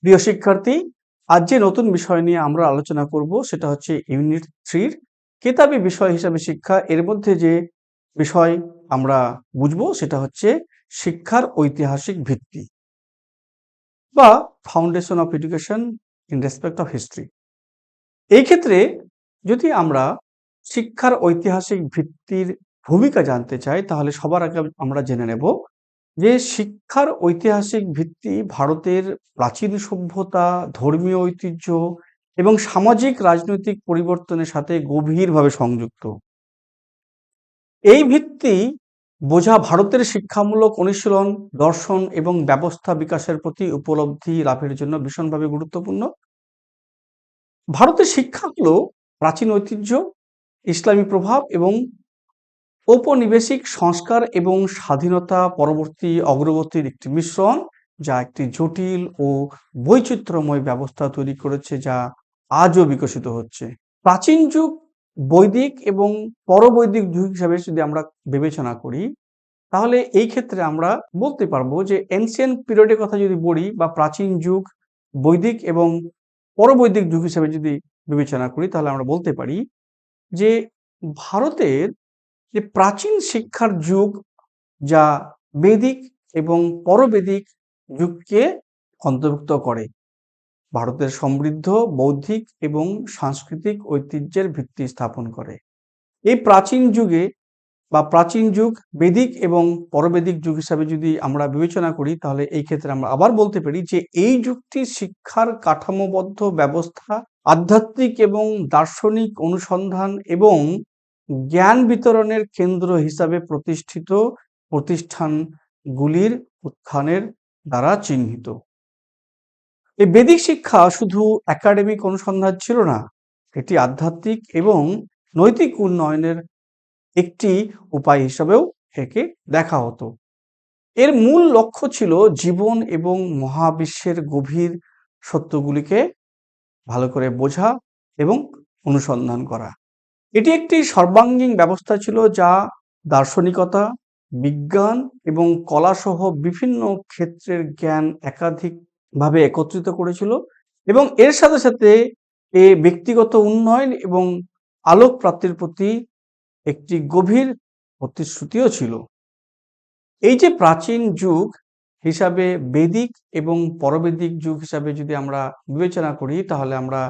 প্রিয় শিক্ষার্থী, আজ যে নতুন বিষয় নিয়ে আমরা আলোচনা করব সেটা হচ্ছে ইউনিট 3 কিতাবী বিষয় হিসাবে শিক্ষা। এর মধ্যে যে বিষয় আমরা বুঝবো সেটা হচ্ছে শিক্ষার ঐতিহাসিক ভিত্তি বা foundation of education in respect of history. এই ক্ষেত্রে যদি আমরা শিক্ষার ঐতিহাসিক ভিত্তির ভূমিকা জানতে চাই তাহলে সবার আগে আমরা জেনে নেব যে শিক্ষার ঐতিহাসিক ভিত্তি ভারতের প্রাচীন সভ্যতা, ধর্মীয় ঐতিহ্য এবং সামাজিক রাজনৈতিক পরিবর্তনের সাথে গভীরভাবে সংযুক্ত। এই ভিত্তি বোঝা ভারতের শিক্ষামূলক অনুশীলন, দর্শন এবং ব্যবস্থা বিকাশের প্রতি উপলব্ধি লাভের জন্য ভীষণভাবে গুরুত্বপূর্ণ। ভারতের শিক্ষা হলো প্রাচীন ঐতিহ্য, ইসলামী প্রভাব এবং ঔপনিবেশিক সংস্কার এবং স্বাধীনতা পরবর্তী অগ্রগতির একটি মিশ্রণ, যা একটি জটিল ও বৈচিত্র্যময় ব্যবস্থা তৈরি করেছে, যা আজও বিকশিত হচ্ছে। প্রাচীন যুগ, বৈদিক এবং পরবৈদিক যুগ হিসাবে যদি আমরা বিবেচনা করি তাহলে এই ক্ষেত্রে আমরা বলতে পারবো যে এনসিয়েন্ট পিরিয়ডের কথা যদি বলি বা প্রাচীন যুগ, বৈদিক এবং পরবৈদিক যুগ হিসাবে যদি বিবেচনা করি তাহলে আমরা বলতে পারি যে ভারতের যে প্রাচীন শিক্ষার যুগ, যা বেদিক এবং পরবেদিক যুগকে অন্তর্ভুক্ত করে, ভারতের সমৃদ্ধ বৌদ্ধিক এবং সাংস্কৃতিক ঐতিহ্যের ভিত্তি স্থাপন করে। এই প্রাচীন যুগে বা প্রাচীন যুগ, বেদিক এবং পরবেদিক যুগ হিসাবে যদি আমরা বিবেচনা করি তাহলে এই ক্ষেত্রে আমরা আবার বলতে পারি যে এই যুগটি শিক্ষার কাঠামোবদ্ধ ব্যবস্থা, আধ্যাত্মিক এবং দার্শনিক অনুসন্ধান এবং জ্ঞান বিতরণের কেন্দ্র হিসাবে প্রতিষ্ঠিত প্রতিষ্ঠানগুলির উত্থানের দ্বারা চিহ্নিত। এই বেদিক শিক্ষা শুধু একাডেমিক অনুসন্ধান ছিল না, এটি আধ্যাত্মিক এবং নৈতিক উন্নয়নের একটি উপায় হিসাবেও একে দেখা হতো। এর মূল লক্ষ্য ছিল জীবন এবং মহাবিশ্বের গভীর সত্যগুলিকে ভালো করে বোঝা এবং অনুসন্ধান করা। এটি একটি সর্বাঙ্গীন ব্যবস্থা ছিল যা দার্শনিকতা, বিজ্ঞান এবং কলাসহ বিভিন্ন ক্ষেত্রের জ্ঞান একাধিকভাবে একত্রিত করেছিল এবং এর সাথে সাথে ব্যক্তিগত উন্নয়ন এবং আলোক প্রাপ্তির প্রতি একটি গভীর প্রতিশ্রুতিও ছিল। এই যে প্রাচীন যুগ হিসাবে বেদিক এবং পরবেদিক যুগ হিসাবে যদি আমরা বিবেচনা করি তাহলে আমরা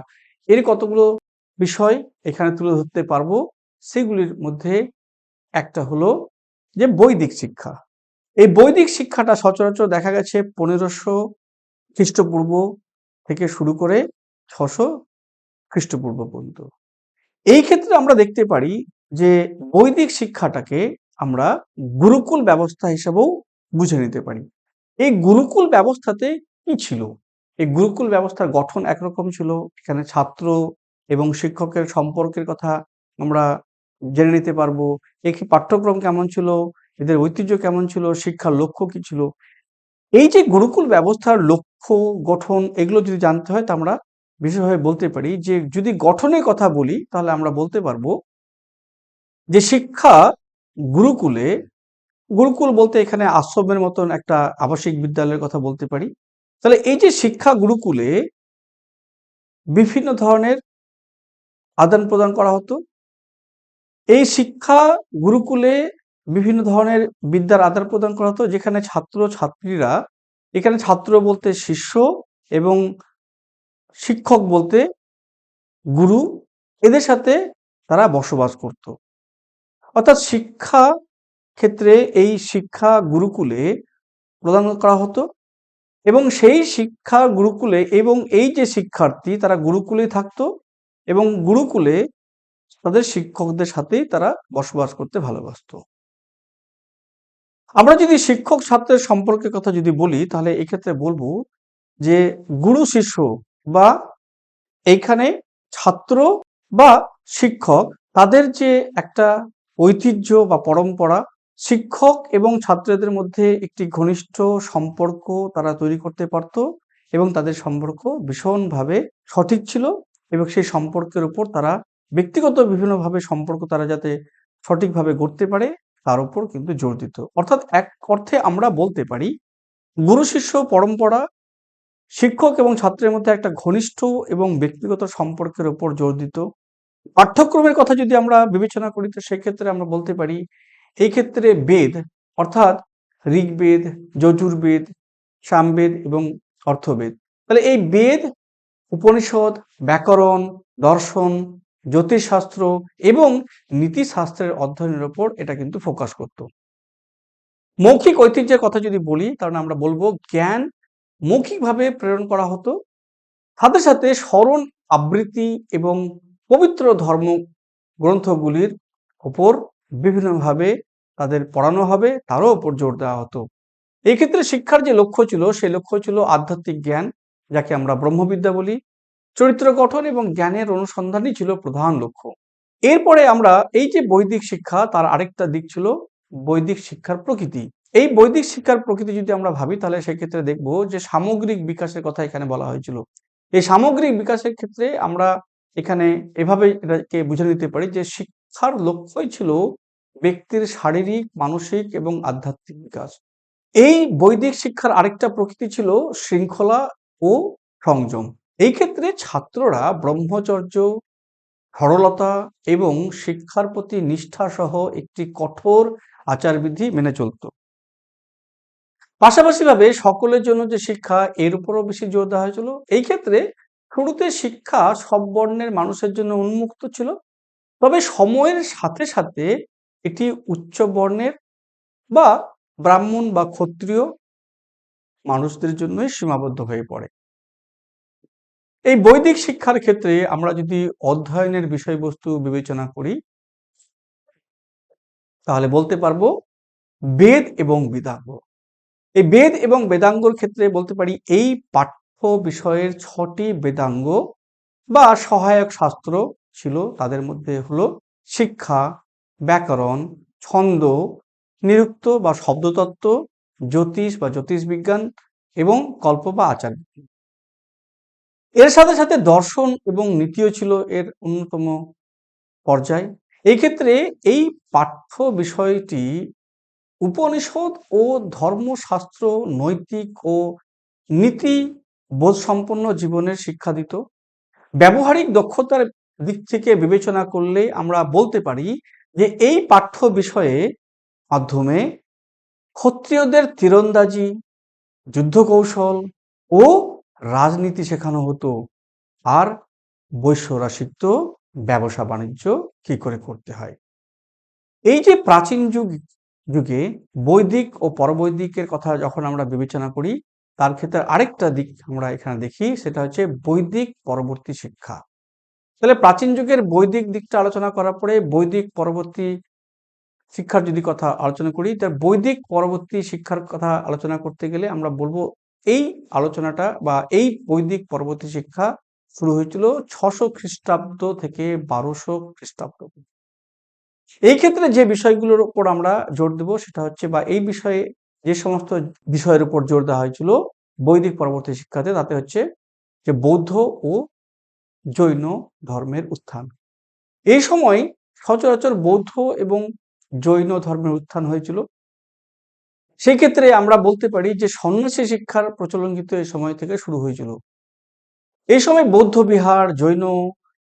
এর কতগুলো বিষয় এখানে তুলে ধরতে পারবো। সেগুলির মধ্যে একটা হলো যে বৈদিক শিক্ষা। এই বৈদিক শিক্ষাটা সচরাচর দেখা গেছে 1500 খ্রিস্টপূর্ব থেকে শুরু করে 600 খ্রিস্টপূর্ব পর্যন্ত। এই ক্ষেত্রে আমরা দেখতে পারি যে বৈদিক শিক্ষাটাকে আমরা গুরুকুল ব্যবস্থা হিসেবেও বুঝে নিতে পারি। এই গুরুকুল ব্যবস্থাতে কি ছিল? এই গুরুকুল ব্যবস্থার গঠন একরকম ছিল। এখানে ছাত্র এবং শিক্ষকের সম্পর্কের কথা আমরা জেনে নিতে পারবো। এই পাঠ্যক্রম কেমন ছিল, এদের ঐতিহ্য কেমন ছিল, শিক্ষার লক্ষ্য কি ছিল। এই যে গুরুকুল ব্যবস্থার লক্ষ্য, গঠন, এগুলো যদি জানতে হয় তা আমরা বিশেষভাবে বলতে পারি যে যদি গঠনের কথা বলি তাহলে আমরা বলতে পারবো যে শিক্ষা গুরুকুলে, গুরুকুল বলতে এখানে আশ্রমের মতন একটা আবাসিক বিদ্যালয়ের কথা বলতে পারি। তাহলে এই যে শিক্ষা গুরুকুলে বিভিন্ন ধরনের আদান প্রদান করা হতো। এই শিক্ষা গুরুকুলে বিভিন্ন ধরনের বিদ্যার আদান প্রদান করা হতো, যেখানে ছাত্র ছাত্রীরা, এখানে ছাত্র বলতে শিষ্য এবং শিক্ষক বলতে গুরু, এদের সাথে তারা বসবাস করত। অর্থাৎ শিক্ষা ক্ষেত্রে এই শিক্ষা গুরুকুলে প্রদান করা হতো এবং সেই শিক্ষা গুরুকুলে এবং এই যে শিক্ষার্থী তারা গুরুকুলেই থাকতো এবং গুরুকুলে তাদের শিক্ষকদের সাথেই তারা বসবাস করতে ভালোবাসতো। আমরা যদি শিক্ষক ছাত্রের সম্পর্কের কথা যদি বলি তাহলে এক্ষেত্রে বলবো যে গুরু শিষ্য বা এইখানে ছাত্র বা শিক্ষক তাদের যে একটা ঐতিহ্য বা পরম্পরা, শিক্ষক এবং ছাত্রদের মধ্যে একটি ঘনিষ্ঠ সম্পর্ক তারা তৈরি করতে পারত এবং তাদের সম্পর্ক ভীষণভাবে সঠিক ছিল এবং সেই সম্পর্কের উপর তারা ব্যক্তিগত বিভিন্নভাবে সম্পর্ক তারা যাতে সঠিকভাবে গড়তে পারে তার উপর কিন্তু জোর দিত। অর্থাৎ এক অর্থে আমরা বলতে পারি গুরু শিষ্য পরম্পরা শিক্ষক এবং ছাত্রের মধ্যে একটা ঘনিষ্ঠ এবং ব্যক্তিগত সম্পর্কের উপর জোর দিত। পাঠ্যক্রমের কথা যদি আমরা বিবেচনা করি তো সেক্ষেত্রে আমরা বলতে পারি এই ক্ষেত্রে বেদ অর্থাৎ ঋগ্বেদ, যজুর্বেদ, সামবেদ এবং অর্থবেদ, তাহলে এই বেদ, উপনিষদ, ব্যাকরণ, দর্শন, জ্যোতিষশাস্ত্র এবং নীতিশাস্ত্রের অধ্যয়নের উপর এটা কিন্তু ফোকাস করত। মৌখিক ঐতিহ্যের কথা যদি বলি তাহলে আমরা বলবো জ্ঞান মৌখিকভাবে প্রেরণ করা হতো, সাথে সাথে স্মরণ আবৃত্তি এবং পবিত্র ধর্ম গ্রন্থগুলির উপর বিভিন্নভাবে তাদের পড়ানো হবে তারও উপর জোর দেওয়া হতো। এই ক্ষেত্রে শিক্ষার যে লক্ষ্য ছিল সেই লক্ষ্য ছিল আধ্যাত্মিক জ্ঞান, যাকে আমরা ব্রহ্মবিদ্যা বলি, চরিত্র গঠন এবং জ্ঞানের অনুসন্ধানই ছিল প্রধান লক্ষ্য। এরপরে আমরা এই যে বৈদিক শিক্ষা তার আরেকটা দিক ছিল বৈদিক শিক্ষার প্রকৃতি। এই বৈদিক শিক্ষার প্রকৃতি যদি আমরা ভাবি তাহলে সেক্ষেত্রে দেখব যে সামগ্রিক বিকাশের কথা এখানে বলা হয়েছিল। এই সামগ্রিক বিকাশের ক্ষেত্রে আমরা এখানে এভাবে এটাকে বুঝে নিতে পারি যে শিক্ষার লক্ষ্যই ছিল ব্যক্তির শারীরিক, মানসিক এবং আধ্যাত্মিক বিকাশ। এই বৈদিক শিক্ষার আরেকটা প্রকৃতি ছিল শৃঙ্খলা ও সংযম। এই ক্ষেত্রে ছাত্ররা ব্রহ্মচর্য, সরলতা এবং শিক্ষার প্রতি নিষ্ঠা সহ একটি কঠোর আচারবিধি মেনে চলত। পাশাপাশি ভাবে সকলের জন্য যে শিক্ষা এর উপরও বেশি জোর দেওয়া হয়েছিল। এই ক্ষেত্রে শুরুতে শিক্ষা সব বর্ণের মানুষের জন্য উন্মুক্ত ছিল, তবে সময়ের সাথে সাথে এটি উচ্চ বর্ণের বা ব্রাহ্মণ বা ক্ষত্রিয় মানুষদের জন্যই সীমাবদ্ধ হয়ে পড়ে। এই বৈদিক শিক্ষার ক্ষেত্রে আমরা যদি অধ্যয়নের বিষয়বস্তু বিবেচনা করি তাহলে বলতে পারবো বেদ এবং বেদাঙ্গ। এই বেদ এবং বেদাঙ্গর ক্ষেত্রে বলতে পারি এই পাঠ্য বিষয়ের 6টি বেদাঙ্গ বা সহায়ক শাস্ত্র ছিল। তাদের মধ্যে হলো শিক্ষা, ব্যাকরণ, ছন্দ, নিরুক্ত বা শব্দতত্ত্ব, জ্যোতিষ বা জ্যোতিষবিজ্ঞান এবং কল্প বা আচার। এর সাথে সাথে দর্শন এবং নীতিও ছিল এর অন্যতম পর্যায়। এই ক্ষেত্রে এই পাঠ্য বিষয়টি উপনিষদ ও ধর্মশাস্ত্র, নৈতিক ও নীতি বোধ সম্পন্ন জীবনের শিক্ষা দিত। ব্যবহারিক দক্ষতার দিক থেকে বিবেচনা করলে আমরা বলতে পারি যে এই পাঠ্য বিষয়ে মাধ্যমে ক্ষত্রিয়দের তীরন্দাজি, যুদ্ধ কৌশল ও রাজনীতি শেখানো হতো, আর বৈশ্যরা শিখত ব্যবসা বাণিজ্য কি করে করতে হয়। এই যে প্রাচীন যুগে বৈদিক ও পরবৈদিকের কথা যখন আমরা বিবেচনা করি তার ক্ষেত্রে আরেকটা দিক আমরা এখানে দেখি, সেটা হচ্ছে বৈদিক পরবর্তী শিক্ষা। তাহলে প্রাচীন যুগের বৈদিক দিকটা আলোচনা করার পরে বৈদিক পরবর্তী শিক্ষার যদি কথা আলোচনা করি, তার বৈদিক পরবর্তী শিক্ষার কথা আলোচনা করতে গেলে আমরা বলবো এই আলোচনাটা বা এই বৈদিক পরবর্তী শিক্ষা শুরু হয়েছিল 600 খ্রিস্টাব্দ থেকে 1200 খ্রিস্টাব্দ। এই ক্ষেত্রে যে বিষয়গুলোর উপর আমরা জোর দেব সেটা হচ্ছে বা এই বিষয়ে যে সমস্ত বিষয়ের উপর জোর দেওয়া হয়েছিল বৈদিক পরবর্তী শিক্ষাতে, তাতে হচ্ছে যে বৌদ্ধ ও জৈন ধর্মের উত্থান। এই সময় সচরাচর বৌদ্ধ এবং জৈন ধর্মের উত্থান হয়েছিল। সেই ক্ষেত্রে আমরা বলতে পারি যে সন্ন্যাসী শিক্ষার প্রচলন কিন্তু এই সময় থেকে শুরু হয়েছিল। এই সময় বৌদ্ধ বিহার, জৈন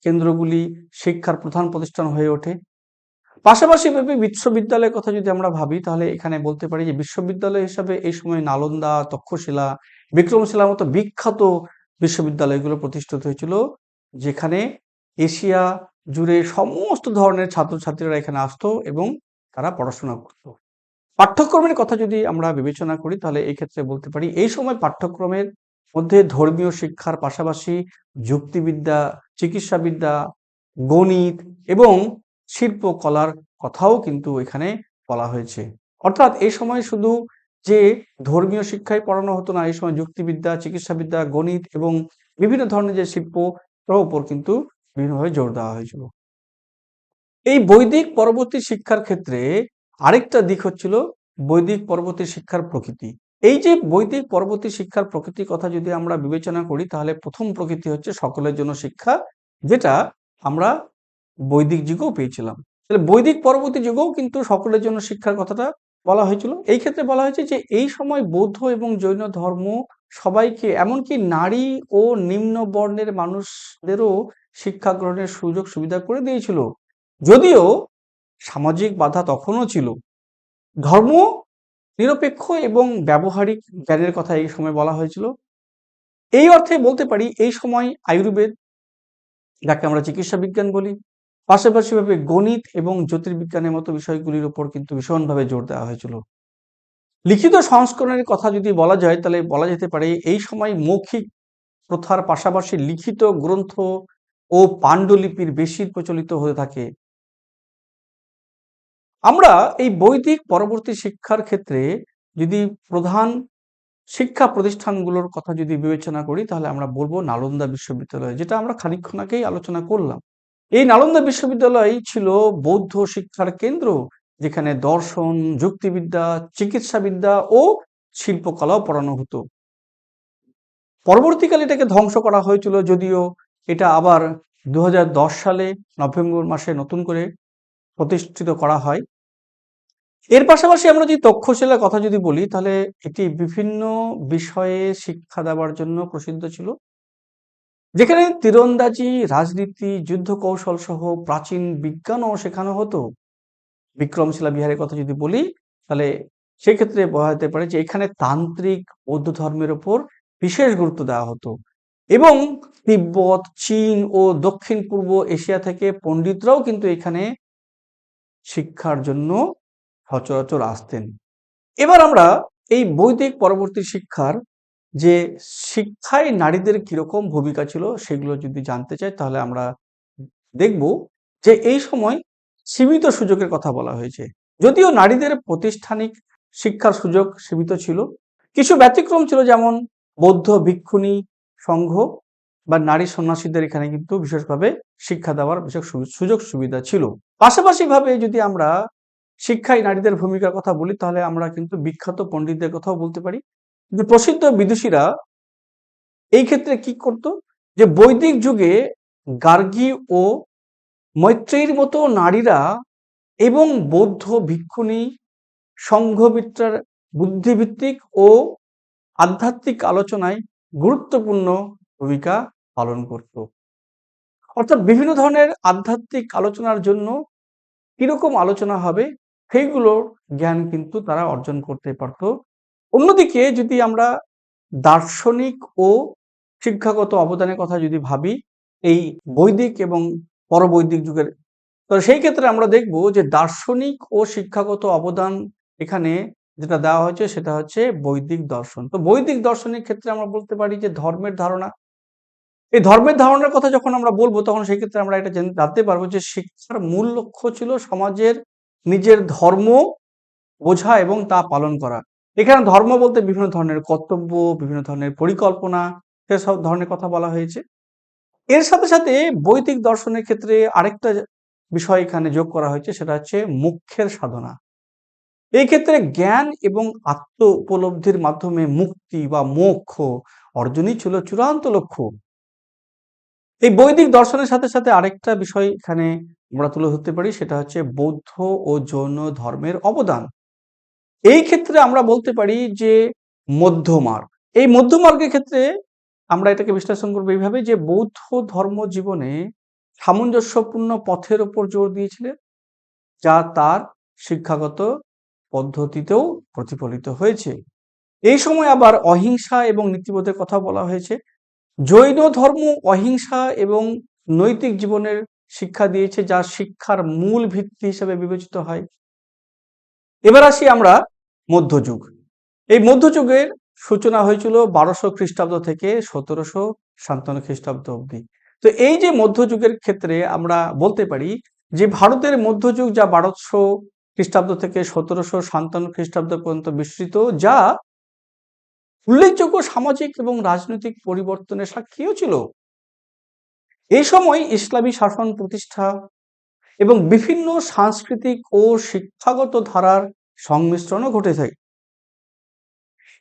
কেন্দ্রগুলি শিক্ষার প্রধান প্রতিষ্ঠান হয়ে ওঠে। পাশাপাশি বিশ্ববিদ্যালয়ের কথা যদি আমরা ভাবি তাহলে এখানে বলতে পারি যে বিশ্ববিদ্যালয় হিসাবে এই সময় নালন্দা, তক্ষশিলা, বিক্রমশিলার মতো বিখ্যাত বিশ্ববিদ্যালয়গুলো প্রতিষ্ঠিত হয়েছিল, যেখানে এশিয়া জুড়ে সমস্ত ধরনের ছাত্রছাত্রীরা এখানে আসতো এবং তারা পড়াশোনা করত। পাঠ্যক্রমের কথা যদি আমরা বিবেচনা করি তাহলে এই ক্ষেত্রে বলতে পারি এই সময় পাঠ্যক্রমের মধ্যে ধর্মীয় শিক্ষার পাশাপাশি যুক্তিবিদ্যা, চিকিৎসাবিদ্যা, গণিত এবং শিল্পকলার কথাও কিন্তু এখানে বলা হয়েছে। অর্থাৎ এই সময় শুধু যে ধর্মীয় শিক্ষাই পড়ানো হতো না, এই সময় যুক্তিবিদ্যা, চিকিৎসাবিদ্যা, গণিত এবং বিভিন্ন ধরনের যে শিল্প উপর কিন্তু বিভিন্নভাবে জোর দেওয়া হয়েছিল। এই বৈদিক পরবর্তী শিক্ষার ক্ষেত্রে আরেকটা দিক হচ্ছিল বৈদিক পরবর্তী শিক্ষার প্রকৃতি। এই যে বৈদিক পরবর্তী শিক্ষার প্রকৃতির কথা যদি আমরা বিবেচনা করি, তাহলে প্রথম প্রকৃতি হচ্ছে সকলের জন্য শিক্ষা, যেটা আমরা বৈদিক যুগেও পেয়েছিলাম। তাহলে বৈদিক পরবর্তী যুগেও কিন্তু সকলের জন্য শিক্ষার কথাটা বলা হয়েছিল। এই ক্ষেত্রে বলা হয়েছে যে এই সময় বৌদ্ধ এবং জৈন ধর্ম সবাইকে, এমনকি নারী ও নিম্ন বর্ণের মানুষদেরও শিক্ষা গ্রহণের সুযোগ সুবিধা করে দিয়েছিল। যদিও সামাজিক বাধা তখনও ছিল। ধর্ম নিরপেক্ষ এবং ব্যবহারিক জ্ঞানের কথা এই সময় বলা হয়েছিল। এই অর্থে বলতে পারি এই সময় আয়ুর্বেদ, যাকে আমরা চিকিৎসা বিজ্ঞান বলি, পাশাপাশি ভাবে গণিত এবং জ্যোতির্বিজ্ঞানের মতো বিষয়গুলির উপর কিন্তু ভীষণভাবে জোর দেওয়া হয়েছিল। লিখিত সংস্করণের কথা যদি বলা যায়, তাহলে বলা যেতে পারে এই সময় মৌখিক প্রথার পাশাপাশি লিখিত গ্রন্থ ও পাণ্ডুলিপির বেশি প্রচলিত হয়ে থাকে। আমরা এই বৈদিক পরবর্তী শিক্ষার ক্ষেত্রে যদি প্রধান শিক্ষা প্রতিষ্ঠানগুলোর কথা যদি বিবেচনা করি, তাহলে আমরা বলবো নালন্দা বিশ্ববিদ্যালয়, যেটা আমরা খানিকক্ষণ আগেই আলোচনা করলাম। এই নালন্দা বিশ্ববিদ্যালয় ছিল বৌদ্ধ শিক্ষার কেন্দ্র, যেখানে দর্শন, যুক্তিবিদ্যা, চিকিৎসাবিদ্যা ও শিল্পকলাও পড়ানো হতো। পরবর্তীকালে এটাকে ধ্বংস করা হয়েছিল, যদিও এটা আবার 2010 সালে নভেম্বর মাসে নতুন করে প্রতিষ্ঠিত করা হয়। এর পাশাপাশি আমরা যদি তক্ষশিলার কথা যদি বলি, তাহলে এটি বিভিন্ন বিষয়ে শিক্ষা দেওয়ার জন্য প্রসিদ্ধ ছিল, যেখানে তীরন্দাজি, রাজনীতি, যুদ্ধ কৌশল সহ প্রাচীন বিজ্ঞানও শেখানো হতো। বিক্রমশিলা বিহারের কথা যদি বলি, তাহলে সেক্ষেত্রে বলা যেতে পারে যে এখানে তান্ত্রিক বৌদ্ধ ধর্মের উপর বিশেষ গুরুত্ব দেওয়া হতো এবং তিব্বত, চীন ও দক্ষিণ পূর্ব এশিয়া থেকে পণ্ডিতরাও কিন্তু এখানে শিক্ষার জন্য সচরাচর আসতেন। এবার আমরা এই বৈদিক পরবর্তী শিক্ষার যে শিক্ষায় নারীদের কিরকম ভূমিকা ছিল সেগুলো যদি জানতে চাই, তাহলে আমরা দেখব যে এই সময় সীমিত সুযোগের কথা বলা হয়েছে। যদিও নারীদের প্রাতিষ্ঠানিক শিক্ষার সুযোগ সীমিত ছিল, কিছু ব্যতিক্রম ছিল, যেমন বৌদ্ধ ভিক্ষুণী সংঘ বা নারী সন্ন্যাসীদের এখানে কিন্তু বিশেষভাবে শিক্ষা দেওয়ার বিশেষ সুযোগ সুবিধা ছিল। পাশাপাশি ভাবে যদি আমরা শিক্ষায় নারীদের ভূমিকার কথা বলি, তাহলে আমরা কিন্তু বিখ্যাত পণ্ডিতদের কথাও বলতে পারি। যে প্রসিদ্ধ বিদুষীরা এই ক্ষেত্রে কি করত, যে বৈদিক যুগে গার্গী ও মৈত্রেয়ীর মতো নারীরা এবং বৌদ্ধ ভিক্ষুণী সংঘমিত্রার বুদ্ধিভিত্তিক ও আধ্যাত্মিক আলোচনায় গুরুত্বপূর্ণ ভূমিকা পালন করত। অর্থাৎ বিভিন্ন ধরনের আধ্যাত্মিক আলোচনার জন্য কিরকম আলোচনা হবে সেইগুলোর জ্ঞান কিন্তু তারা অর্জন করতে পারত। অন্যদিকে যদি আমরা দার্শনিক ও শিক্ষাগত অবদানের কথা যদি ভাবি এই বৈদিক এবং পরবৈদিক যুগের, তো সেই ক্ষেত্রে আমরা দেখব যে দার্শনিক ও শিক্ষাগত অবদান এখানে যেটা দেওয়া হয়েছে সেটা হচ্ছে বৈদিক দর্শন। তো বৈদিক দর্শনের ক্ষেত্রে আমরা বলতে পারি যে ধর্মের ধারণা, এই ধর্মের ধারণার কথা যখন আমরা বলবো, তখন সেই ক্ষেত্রে আমরা এটা জানতে পারবো যে শিক্ষার মূল লক্ষ্য ছিল সমাজের নিজের ধর্ম বোঝা এবং তা পালন করা। এখানে ধর্ম বলতে বিভিন্ন ধরনের কর্তব্য, বিভিন্ন ধরনের পরিকল্পনা, সেসব ধরনের কথা বলা হয়েছে। এর সাথে সাথে বৈদিক দর্শনের ক্ষেত্রে আরেকটা বিষয় এখানে যোগ করা হয়েছে, সেটা হচ্ছে মুখ্যের সাধনা। এই ক্ষেত্রে জ্ঞান এবং আত্ম উপলব্ধির মাধ্যমে মুক্তি বা মোক্ষ অর্জনই ছিল চূড়ান্ত লক্ষ্য। এই বৈদিক দর্শনের সাথে সাথে আরেকটা বিষয় এখানে আমরা তুলে ধরতে পারি, সেটা হচ্ছে বৌদ্ধ ও জৈন ধর্মের অবদান। এই ক্ষেত্রে আমরা বলতে পারি যে মধ্যমার্গ, এই মধ্যমার্গের ক্ষেত্রে আমরা এটাকে বিশ্লেষণ করবো এইভাবে যে বৌদ্ধ ধর্ম জীবনে সামঞ্জস্যপূর্ণ পথের উপর জোর দিয়েছিলেন, যা তার শিক্ষাগত পদ্ধতিতেও প্রতিফলিত হয়েছে। এই সময় আবার অহিংসা এবং নীতিবোধের কথা বলা হয়েছে। জৈন ধর্ম অহিংসা এবং নৈতিক জীবনের শিক্ষা দিয়েছে, যা শিক্ষার মূল ভিত্তি হিসেবে বিবেচিত হয়। এবার আসি আমরা মধ্যযুগ। এই মধ্যযুগের সূচনা হয়েছিল 1200 খ্রিস্টাব্দ থেকে 1757 খ্রিস্টাব্দ অবধি। তো এই যে মধ্যযুগের ক্ষেত্রে আমরা বলতে পারি যে ভারতের মধ্যযুগ, যা 1200 খ্রিস্টাব্দ থেকে 1757 খ্রিস্টাব্দ পর্যন্ত বিস্তৃত, যা উল্লেখযোগ্য সামাজিক এবং রাজনৈতিক পরিবর্তনের সাক্ষীও ছিল। এই সময় ইসলামী শাসন প্রতিষ্ঠা এবং বিভিন্ন সাংস্কৃতিক ও শিক্ষাগত ধারার সংমিশ্রণও ঘটে থাকে।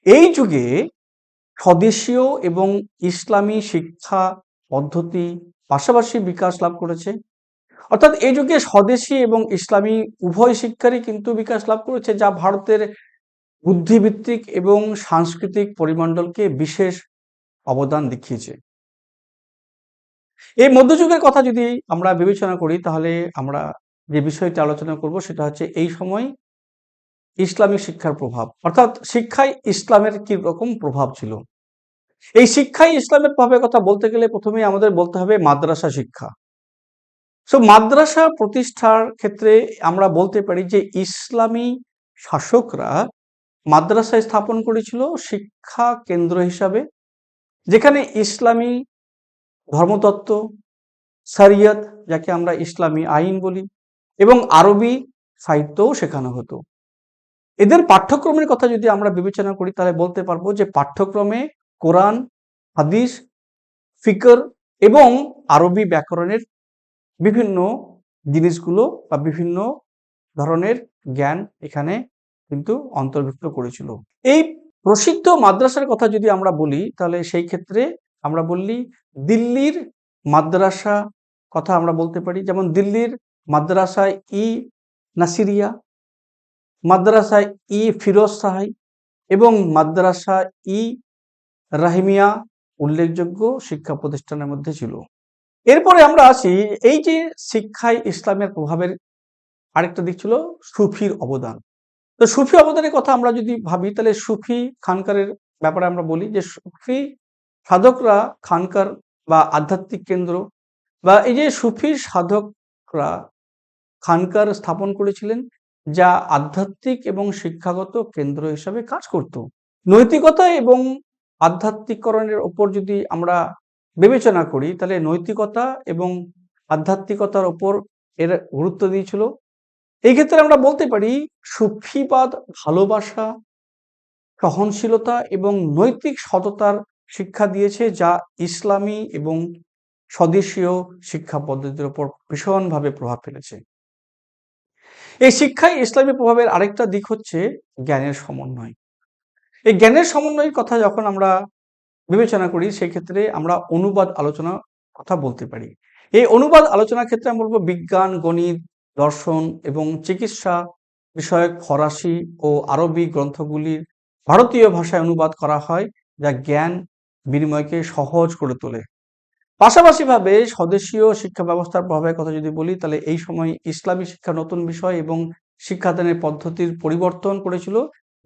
এই যুগে স্বদেশীয় এবং ইসলামী শিক্ষা পদ্ধতি পাশাপাশি বিকাশ লাভ করেছে। অর্থাৎ এই যুগে স্বদেশী এবং ইসলামী উভয় শিক্ষারই কিন্তু বিকাশ লাভ করেছে, যা ভারতের বুদ্ধিভিত্তিক এবং সাংস্কৃতিক পরিমণ্ডলকে বিশেষ অবদান দেখিয়েছে। এই মধ্যযুগের কথা যদি আমরা বিবেচনা করি, তাহলে আমরা যে বিষয়টি আলোচনা করব সেটা হচ্ছে এই সময় ইসলামী শিক্ষার প্রভাব, অর্থাৎ শিক্ষায় ইসলামের কি রকম প্রভাব ছিল। এই শিক্ষায় ইসলামের প্রভাবের কথা বলতে গেলে প্রথমেই আমাদের বলতে হবে মাদ্রাসা শিক্ষা। মাদ্রাসা প্রতিষ্ঠার ক্ষেত্রে আমরা বলতে পারি যে ইসলামী শাসকরা মাদ্রাসা স্থাপন করেছিল শিক্ষা কেন্দ্র হিসাবে, যেখানে ইসলামী ধর্মতত্ত্ব, শরিয়ত, যাকে আমরা ইসলামী আইন বলি, এবং আরবি সাহিত্যও শেখানো হতো। এদের পাঠ্যক্রমের কথা যদি আমরা বিবেচনা করি, তাহলে বলতে পারবো যে পাঠ্যক্রমে কোরআন, হাদিস, ফিকর এবং আরবি ব্যাকরণের বিভিন্ন জিনিসগুলো বা বিভিন্ন ধরনের জ্ঞান এখানে কিন্তু অন্তর্ভুক্ত করেছিল। এই প্রসিদ্ধ মাদ্রাসার কথা যদি আমরা বলি, তাহলে সেই ক্ষেত্রে আমরা বললি দিল্লির মাদ্রাসা কথা আমরা বলতে পারি, যেমন দিল্লির মাদ্রাসায় ই নাসিরিয়া, মাদ্রাসায় ই ফিরোজ শাহী এবং মাদ্রাসা ই রাহিমিয়া উল্লেখযোগ্য শিক্ষা প্রতিষ্ঠানের মধ্যে ছিল। এরপরে আমরা আসি, এই যে শিক্ষায় ইসলামের প্রভাবের আরেকটা দিক ছিল সুফির অবদান। তো সুফি অবদানের কথা আমরা যদি ভাবি, তাহলে সুফি খানকারের ব্যাপারে আমরা বলি যে সুফি সাধকরা খানকার বা আধ্যাত্মিক কেন্দ্র, বা এই যে সুফি সাধকরা খানকার স্থাপন করেছিলেন, যা আধ্যাত্মিক এবং শিক্ষাগত কেন্দ্র হিসাবে কাজ করত। নৈতিকতা এবং আধ্যাত্মিককরণের ওপর যদি আমরা বিবেচনা করি, তাহলে নৈতিকতা এবং আধ্যাত্মিকতার ওপর এর গুরুত্ব দিয়েছিল। এই ক্ষেত্রে আমরা বলতে পারি সুফিবাদ ভালোবাসা, সহনশীলতা এবং নৈতিক সততার শিক্ষা দিয়েছে, যা ইসলামী এবং স্বদেশীয় শিক্ষা পদ্ধতির উপর ভীষণভাবে প্রভাব ফেলেছে। এই শিক্ষায় ইসলামী প্রভাবের আরেকটা দিক হচ্ছে জ্ঞানের সমন্বয়। এই জ্ঞানের সমন্বয়ের কথা যখন আমরা বিবেচনা করি, সেক্ষেত্রে আমরা অনুবাদ আলোচনা কথা বলতে পারি। এই অনুবাদ আলোচনার ক্ষেত্রে আমরা বলবো বিজ্ঞান, গণিত, দর্শন এবং চিকিৎসা বিষয়ক ফরাসি ও আরবি গ্রন্থগুলির ভারতীয় ভাষায় অনুবাদ করা হয়, যা জ্ঞান বিনিময়কে সহজ করে তোলে। পাশাপাশি ভাবে স্বদেশীয় শিক্ষা ব্যবস্থার প্রভাবের কথা যদি বলি, তাহলে এই সময় ইসলামী শিক্ষা নতুন বিষয় এবং শিক্ষাদানের পদ্ধতির পরিবর্তন করেছিল,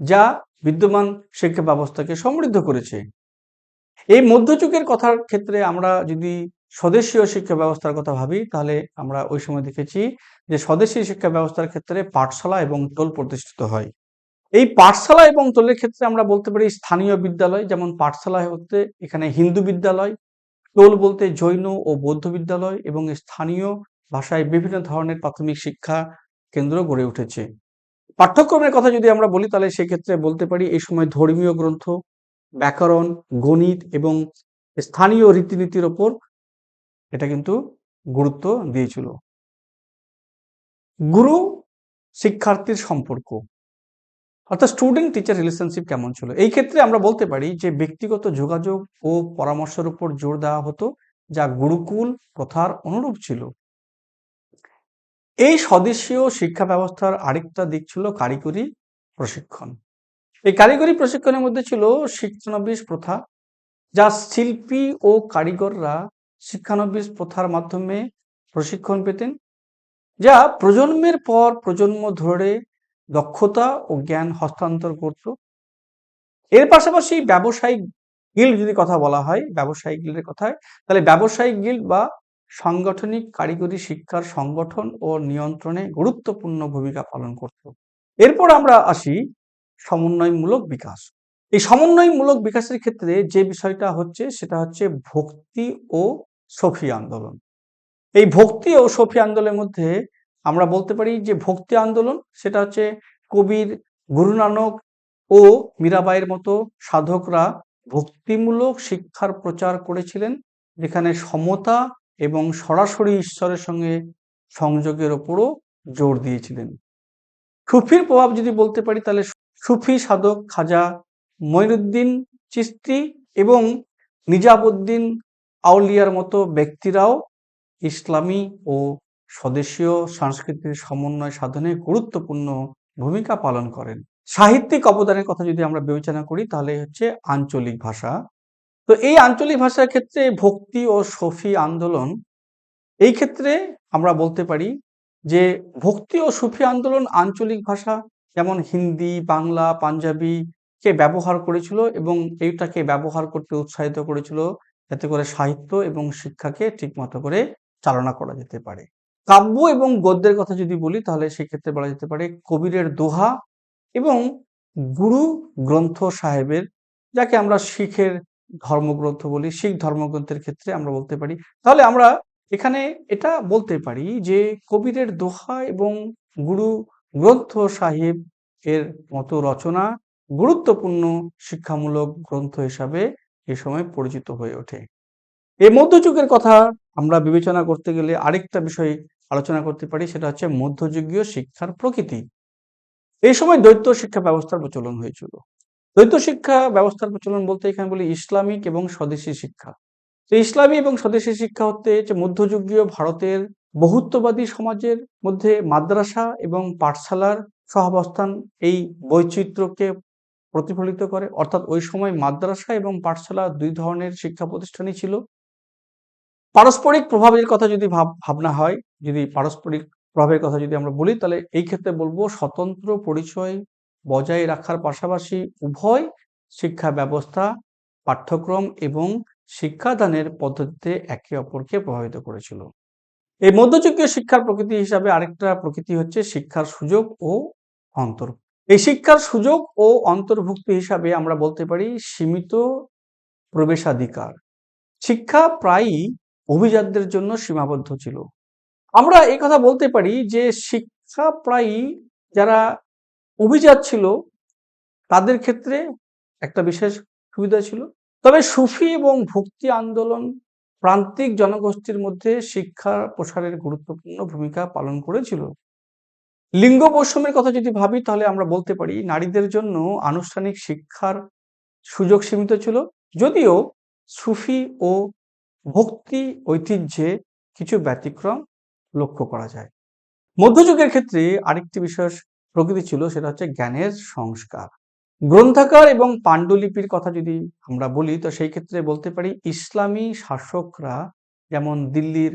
যা বিদ্যমান শিক্ষা ব্যবস্থাকে সমৃদ্ধ করেছে। এই মধ্যযুগের কথার ক্ষেত্রে আমরা যদি স্বদেশীয় শিক্ষা ব্যবস্থার কথা ভাবি, তাহলে আমরা ওই সময় দেখেছি যে স্বদেশী শিক্ষা ব্যবস্থার ক্ষেত্রে পাঠশালা এবং টোল প্রতিষ্ঠিত হয়। এই পাঠশালা এবং টোলের ক্ষেত্রে আমরা বলতে পারি স্থানীয় বিদ্যালয়, যেমন পাঠশালা হতে এখানে হিন্দু বিদ্যালয়, টোল বলতে জৈন ও বৌদ্ধ বিদ্যালয়, এবং স্থানীয় ভাষায় বিভিন্ন ধরনের প্রাথমিক শিক্ষা কেন্দ্র গড়ে উঠেছে। পাঠ্যক্রমের কথা যদি আমরা বলি, তাহলে সেক্ষেত্রে বলতে পারি এই সময় ধর্মীয় গ্রন্থ, ব্যাকরণ, গণিত এবং স্থানীয় রীতিনীতির ওপর এটা কিন্তু গুরুত্ব দিয়েছিল। গুরু শিক্ষার্থীর সম্পর্ক, অর্থাৎ স্টুডেন্ট টিচার রিলেশনশিপ কেমন ছিল, এই ক্ষেত্রে আমরা বলতে পারি যে ব্যক্তিগত যোগাযোগ ও পরামর্শের উপর জোর দেওয়া হতো, যা গুরুকুল প্রথার অনুরূপ ছিল। এই স্বদেশীয় শিক্ষা ব্যবস্থার আরেকটা দিক ছিল কারিগরি প্রশিক্ষণ। এই কারিগরি প্রশিক্ষণের মধ্যে ছিল শিক্ষানবিশ প্রথা, যা শিল্পী ও কারিগররা শিক্ষানবিশ প্রথার মাধ্যমে প্রশিক্ষণ পেতেন, যা প্রজন্মের পর প্রজন্ম ধরে দক্ষতা ও জ্ঞান হস্তান্তর করত। এর পাশাপাশি ব্যবসায়িক গিল্ড যদি কথা বলা হয়, ব্যবসায়িক গিল্ডের কথায়, তাহলে ব্যবসায়িক গিল্ড বা সাংগঠনিক কারিগরি শিক্ষার সংগঠন ও নিয়ন্ত্রণে গুরুত্বপূর্ণ ভূমিকা পালন করত। এরপর আমরা আসি সমন্বয়মূলক বিকাশ। এই সমন্বয়মূলক বিকাশের ক্ষেত্রে যে বিষয়টা হচ্ছে সেটা হচ্ছে ভক্তি ও সফি আন্দোলন। এই ভক্তি ও সফি আন্দোলনের মধ্যে আমরা বলতে পারি যে ভক্তি আন্দোলন সেটা হচ্ছে কবির, গুরু নানক ও মীরাবাইয়ের মতো সাধকরা ভক্তিমূলক শিক্ষার প্রচার করেছিলেন, যেখানে সমতা এবং সরাসরি ঈশ্বরের সঙ্গে সংযোগের ওপরও জোর দিয়েছিলেন। সুফির প্রভাব যদি বলতে পারি তাহলে সুফি সাধক খাজা মঈনুদ্দিন চিশতি এবং নিজামুদ্দিন আউলিয়ার মতো ব্যক্তিরাও ইসলামী ও স্বদেশীয় সংস্কৃতির সমন্বয় সাধনে গুরুত্বপূর্ণ ভূমিকা পালন করেন। সাহিত্যিক অবদানের কথা যদি আমরা বিবেচনা করি তাহলে হচ্ছে আঞ্চলিক ভাষা। তো এই আঞ্চলিক ভাষার ক্ষেত্রে ভক্তি ও সফি আন্দোলন, এই ক্ষেত্রে আমরা বলতে পারি যে ভক্তি ও সুফি আন্দোলন আঞ্চলিক ভাষা যেমন হিন্দি, বাংলা, পাঞ্জাবি কে ব্যবহার করেছিল এবং এইটাকে ব্যবহার করতে উৎসাহিত করেছিল যাতে করে সাহিত্য এবং শিক্ষাকে ঠিকমতো করে চালনা করা যেতে পারে। কাব্য এবং গদ্যের কথা যদি বলি তাহলে সেক্ষেত্রে বলা যেতে পারে কবিরের দোহা এবং গুরু গ্রন্থ সাহেবের, যাকে আমরা শিখের ধর্মগ্রন্থ বলি, শিখ ধর্মগ্রন্থের ক্ষেত্রে আমরা বলতে পারি। তাহলে আমরা এখানে এটা বলতে পারি যে কবিরের দোহা এবং গুরু গ্রন্থ সাহিব এর মতো রচনা গুরুত্বপূর্ণ শিক্ষামূলক গ্রন্থ হিসাবে এ সময় পরিচিত হয়ে ওঠে। এই মধ্যযুগের কথা আমরা বিবেচনা করতে গেলে আরেকটা বিষয় আলোচনা করতে পারি, সেটা হচ্ছে মধ্যযুগীয় শিক্ষার প্রকৃতি। এই সময় দ্বৈত শিক্ষা ব্যবস্থার প্রচলন হয়েছিল। দ্বৈত শিক্ষা ব্যবস্থার প্রচলন বলতে এখানে বলি ইসলামিক এবং স্বদেশী শিক্ষা। তো ইসলামী এবং স্বদেশী শিক্ষা হচ্ছে যে মধ্যযুগীয় ভারতের বহুত্ববাদী সমাজের মধ্যে মাদ্রাসা এবং পাঠশালার সহাবস্থান এই বৈচিত্র্যকে প্রতিফলিত করে। অর্থাৎ ওই সময় মাদ্রাসা এবং পাঠশালা দুই ধরনের শিক্ষা প্রতিষ্ঠানই ছিল। পারস্পরিক প্রভাবের কথা যদি ভাবনা হয়, যদি পারস্পরিক প্রভাবের কথা যদি আমরা বলি তাহলে এই ক্ষেত্রে বলবো স্বতন্ত্র পরিচয় বজায় রাখার পাশাপাশি উভয় শিক্ষা ব্যবস্থা, পাঠ্যক্রম এবং শিক্ষাদানের পদ্ধতিতে একে অপরকে প্রভাবিত করেছিল। এই মধ্যযুগীয় শিক্ষার প্রকৃতি হিসাবে আরেকটা প্রকৃতি হচ্ছে শিক্ষার সুযোগ ও অন্তর্ভুক্তি। এই শিক্ষার সুযোগ ও অন্তর্ভুক্তি হিসাবে আমরা বলতে পারি সীমিত প্রবেশাধিকার। শিক্ষা প্রায়ই অভিজাতদের জন্য সীমাবদ্ধ ছিল। আমরা এই কথা বলতে পারি যে শিক্ষা প্রায়ই যারা অভিজাত ছিল তাদের ক্ষেত্রে একটা বিশেষ সুবিধা ছিল। তবে সুফি এবং ভক্তি আন্দোলন প্রান্তিক জনগোষ্ঠীর মধ্যে শিক্ষা প্রসারের গুরুত্বপূর্ণ ভূমিকা পালন করেছিল। লিঙ্গ বৈষম্যের কথা যদি ভাবি তাহলে আমরা বলতে পারি নারীদের জন্য আনুষ্ঠানিক শিক্ষার সুযোগ সীমিত ছিল, যদিও সুফি ও ভক্তি ঐতিহ্যে কিছু ব্যতিক্রম লক্ষ্য করা যায়। মধ্যযুগের ক্ষেত্রে আরেকটি বিশেষ প্রকৃতি ছিল, সেটা হচ্ছে জ্ঞানের সংস্কার। গ্রন্থাগার এবং পাণ্ডুলিপির কথা যদি আমরা বলি তো সেই ক্ষেত্রে বলতে পারি ইসলামী শাসকরা যেমন দিল্লির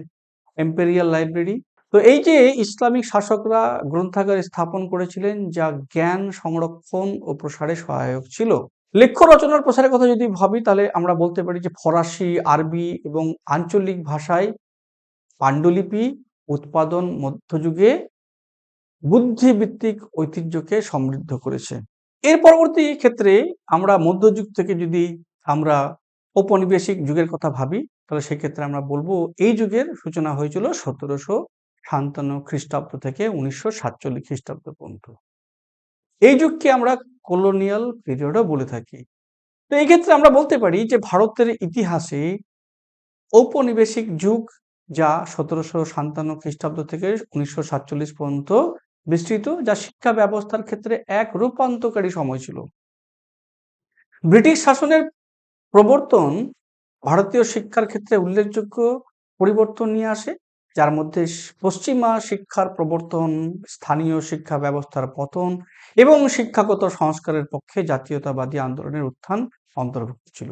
এম্পেরিয়াল লাইব্রেরি, তো এই যে ইসলামিক শাসকরা গ্রন্থাগার স্থাপন করেছিলেন যা জ্ঞান সংরক্ষণ ও প্রসারে সহায়ক ছিল। লেখ্য রচনার প্রসারের কথা যদি ভাবি তাহলে আমরা বলতে পারি যে ফরাসি, আরবি এবং আঞ্চলিক ভাষায় পাণ্ডুলিপি উৎপাদন মধ্যযুগে বুদ্ধিভিত্তিক ঐতিহ্যকে সমৃদ্ধ করেছে। এর পরবর্তী ক্ষেত্রে আমরা মধ্যযুগ থেকে যদি আমরা ঔপনিবেশিক যুগের কথা ভাবি তাহলে সেক্ষেত্রে আমরা বলবো এই যুগের সূচনা হয়েছিল 1757 খ্রিস্টাব্দ থেকে 1947 খ্রিস্টাব্দ পর্যন্ত। এই যুগকে আমরা কলোনিয়াল পিরিয়ডও বলে থাকি। তো এই ক্ষেত্রে আমরা বলতে পারি যে ভারতের ইতিহাসে ঔপনিবেশিক যুগ যা 1757 খ্রিস্টাব্দ থেকে 1947 পর্যন্ত বিস্তৃত, যা শিক্ষা ব্যবস্থার ক্ষেত্রে এক রূপান্তরকারী সময় ছিল। ব্রিটিশ শাসনের প্রবর্তন ভারতীয় শিক্ষার ক্ষেত্রে উল্লেখযোগ্য পরিবর্তন নিয়ে আসে, যার মধ্যে পশ্চিমা শিক্ষার প্রবর্তন, স্থানীয় শিক্ষা ব্যবস্থার পতন এবং শিক্ষাগত সংস্কারের পক্ষে জাতীয়তাবাদী আন্দোলনের উত্থান অন্তর্ভুক্ত ছিল।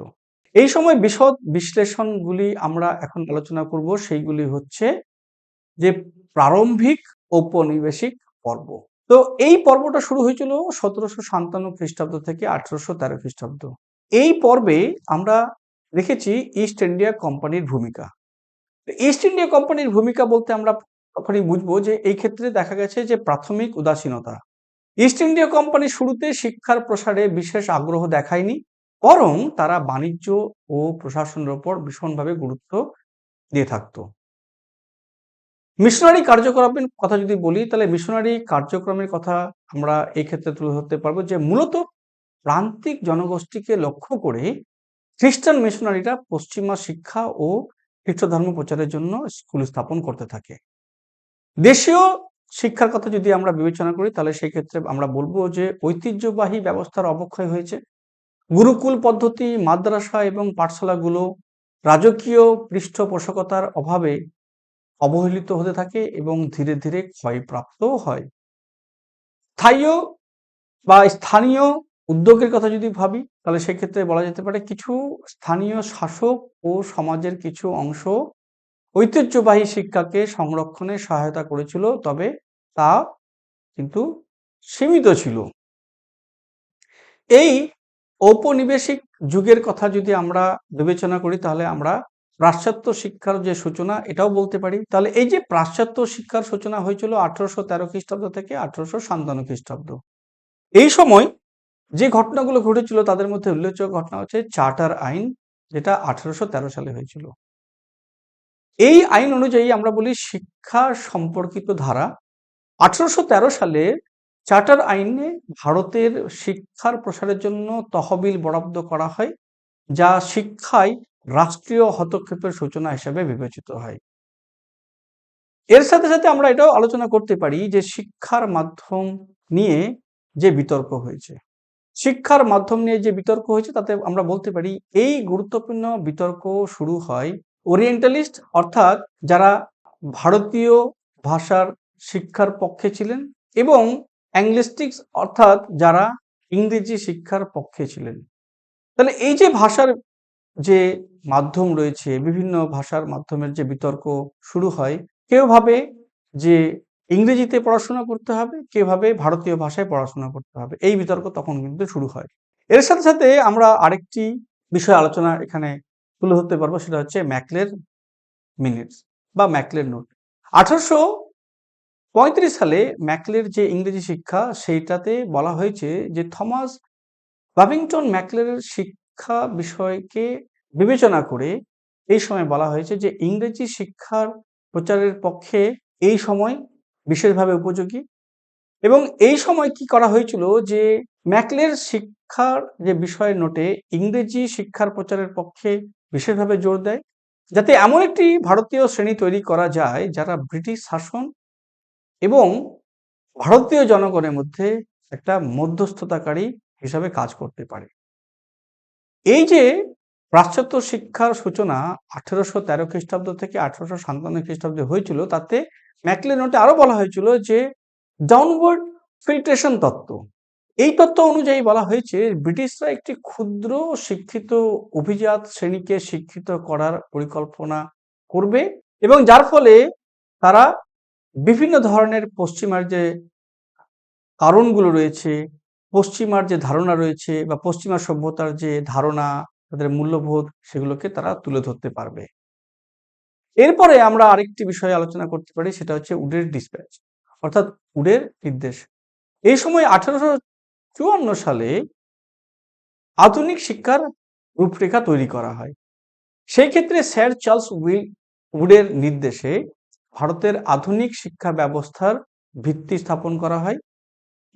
এই সময় বিশদ বিশ্লেষণগুলি আমরা এখন আলোচনা করব, সেইগুলি হচ্ছে যে প্রারম্ভিক ঔপনিবেশিক পর্ব। তো এই পর্বটা শুরু হয়েছিল 1757 খ্রিস্টাব্দ থেকে 1813 খ্রিস্টাব্দ। এই পর্বে আমরা দেখেছি ইস্ট ইন্ডিয়া কোম্পানির ভূমিকা। ইস্ট ইন্ডিয়া কোম্পানির ভূমিকা বলতে আমরা তখনই বুঝবো যে এই ক্ষেত্রে দেখা গেছে যে প্রাথমিক উদাসীনতা। ইস্ট ইন্ডিয়া কোম্পানি শুরুতে শিক্ষার প্রসারে বিশেষ আগ্রহ দেখায়নি, বরং তারা বাণিজ্য ও প্রশাসনের উপর ভীষণভাবে গুরুত্ব দিয়ে থাকতো। মিশনারি কার্যক্রমের কথা যদি বলি তাহলে মিশনারি কার্যক্রমের কথা আমরা এই ক্ষেত্রে তুলে ধরতে পারবো যে মূলত প্রান্তিক জনগোষ্ঠীকে লক্ষ্য করে খ্রিস্টান মিশনারিরা পশ্চিমা শিক্ষা ও খ্রিস্ট ধর্ম প্রচারের জন্য স্কুল স্থাপন করতে থাকে। দেশীয় শিক্ষার কথা যদি আমরা বিবেচনা করি তাহলে সেই ক্ষেত্রে আমরা বলবো যে ঐতিহ্যবাহী ব্যবস্থার অবক্ষয় হয়েছে। গুরুকুল পদ্ধতি, মাদ্রাসা এবং পাঠশালাগুলো রাজকীয় পৃষ্ঠপোষকতার অভাবে অবহেলিত হতে থাকে এবং ধীরে ধীরে ক্ষয়প্রাপ্তও হয়। স্থানীয় উদ্যোগের কথা যদি ভাবি তাহলে সেক্ষেত্রে বলা যেতে পারে কিছু স্থানীয় শাসক ও সমাজের কিছু অংশ ঐতিহ্যবাহী শিক্ষাকে সংরক্ষণে সহায়তা করেছিল, তবে তা কিন্তু সীমিত ছিল। এই ঔপনিবেশিক যুগের কথা যদি আমরা বিবেচনা করি তাহলে আমরা পাশ্চাত্য শিক্ষার যে সূচনা এটাও বলতে পারি। তাহলে এই যে পাশ্চাত্য শিক্ষার সূচনা হয়েছিল 1813 খ্রিস্টাব্দ থেকে 1857 খ্রিস্টাব্দ, এই সময় যে ঘটনাগুলো ঘটেছিল তাদের মধ্যে উল্লেখযোগ্য ঘটনা হচ্ছে চার্টার আইন, যেটা 1813 সালে হয়েছিল। এই আইন অনুযায়ী আমরা বলি শিক্ষা সম্পর্কিত ধারা। 1813 সালে চার্টার আইনে ভারতের শিক্ষার প্রসারের জন্য তহবিল বরাদ্দ করা হয়, যা শিক্ষায় রাষ্ট্রীয় হস্তক্ষেপের সূচনা হিসেবে বিবেচিত হয়। এর সাথে সাথে আমরা এটাও আলোচনা করতে পারি যে শিক্ষার মাধ্যম নিয়ে যে বিতর্ক হয়েছে, শিক্ষার মাধ্যম নিয়ে যে বিতর্ক হয়েছে তাতে আমরা বলতে পারি এই গুরুত্বপূর্ণ বিতর্ক শুরু হয় ওরিয়েন্টালিস্ট অর্থাৎ যারা ভারতীয় ভাষার শিক্ষার পক্ষে ছিলেন এবং অ্যাংলিস্টিক্স অর্থাৎ যারা ইংরেজি শিক্ষার পক্ষে ছিলেন। তাহলে এই যে ভাষার যে মাধ্যম রয়েছে, বিভিন্ন ভাষার মাধ্যমের যে বিতর্ক শুরু হয়, কেউ ভাবে যে ইংরেজিতে পড়াশোনা করতে হবে, কেউ ভাবে ভারতীয় ভাষায় পড়াশোনা করতে হবে। এই বিতর্ক তখন কিন্তু শুরু হয়। এর সাথে সাথে আমরা আরেকটি বিষয় আলোচনা এখানে তুলে ধরতে পারবো, সেটা হচ্ছে ম্যাকলের মিনিটস বা ম্যাকলের নোট। 1835 সালে ম্যাকলের যে ইংরেজি শিক্ষা সেইটাতে বলা হয়েছে যে থমাস বাফিংটন ম্যাকলের শিক্ষা বিষয়কে বিবেচনা করে এই সময় বলা হয়েছে যে ইংরেজি শিক্ষার প্রচারের পক্ষে এই সময় বিশেষভাবে উপযোগী। এবং এই সময় কি করা হয়েছিল যে ম্যাকলের শিক্ষার যে বিষয় নোটে ইংরেজি শিক্ষার প্রচারের পক্ষে বিশেষভাবে জোর দেয়, যাতে এমন একটি ভারতীয় শ্রেণী তৈরি করা যায় যারা ব্রিটিশ শাসন এবং ভারতীয় জনগণের মধ্যে একটা মধ্যস্থতাকারী হিসাবে কাজ করতে পারে। এই যে পাশ্চাত্য শিক্ষার সূচনা 1813 খ্রিস্টাব্দ থেকে 1857 খ্রিস্টাব্দে হয়েছিল, তাতে ম্যাকলে নোটে আরো বলা হয়েছিল যে ডাউনওয়ার্ড ফিল্ট্রেশন তত্ত্ব। এই তত্ত্ব অনুযায়ী বলা হয়েছে ব্রিটিশরা একটি ক্ষুদ্র শিক্ষিত অভিজাত শ্রেণীকে শিক্ষিত করার পরিকল্পনা করবে এবং যার ফলে তারা বিভিন্ন ধরনের পশ্চিমার যে কারণগুলো রয়েছে, পশ্চিমার যে ধারণা রয়েছে বা পশ্চিমা সভ্যতার যে ধারণা, তাদের মূল্যবোধ, সেগুলোকে তারা তুলে ধরতে পারবে। এরপরে আমরা আরেকটি বিষয়ে আলোচনা করতে পারি, সেটা হচ্ছে উডের ডিসপ্যাচ অর্থাৎ উডের নির্দেশ। এই সময় 1854 সালে আধুনিক শিক্ষার রূপরেখা তৈরি করা হয়। সেই ক্ষেত্রে স্যার চার্লস উডের নির্দেশে ভারতের আধুনিক শিক্ষা ব্যবস্থার ভিত্তি স্থাপন করা হয়,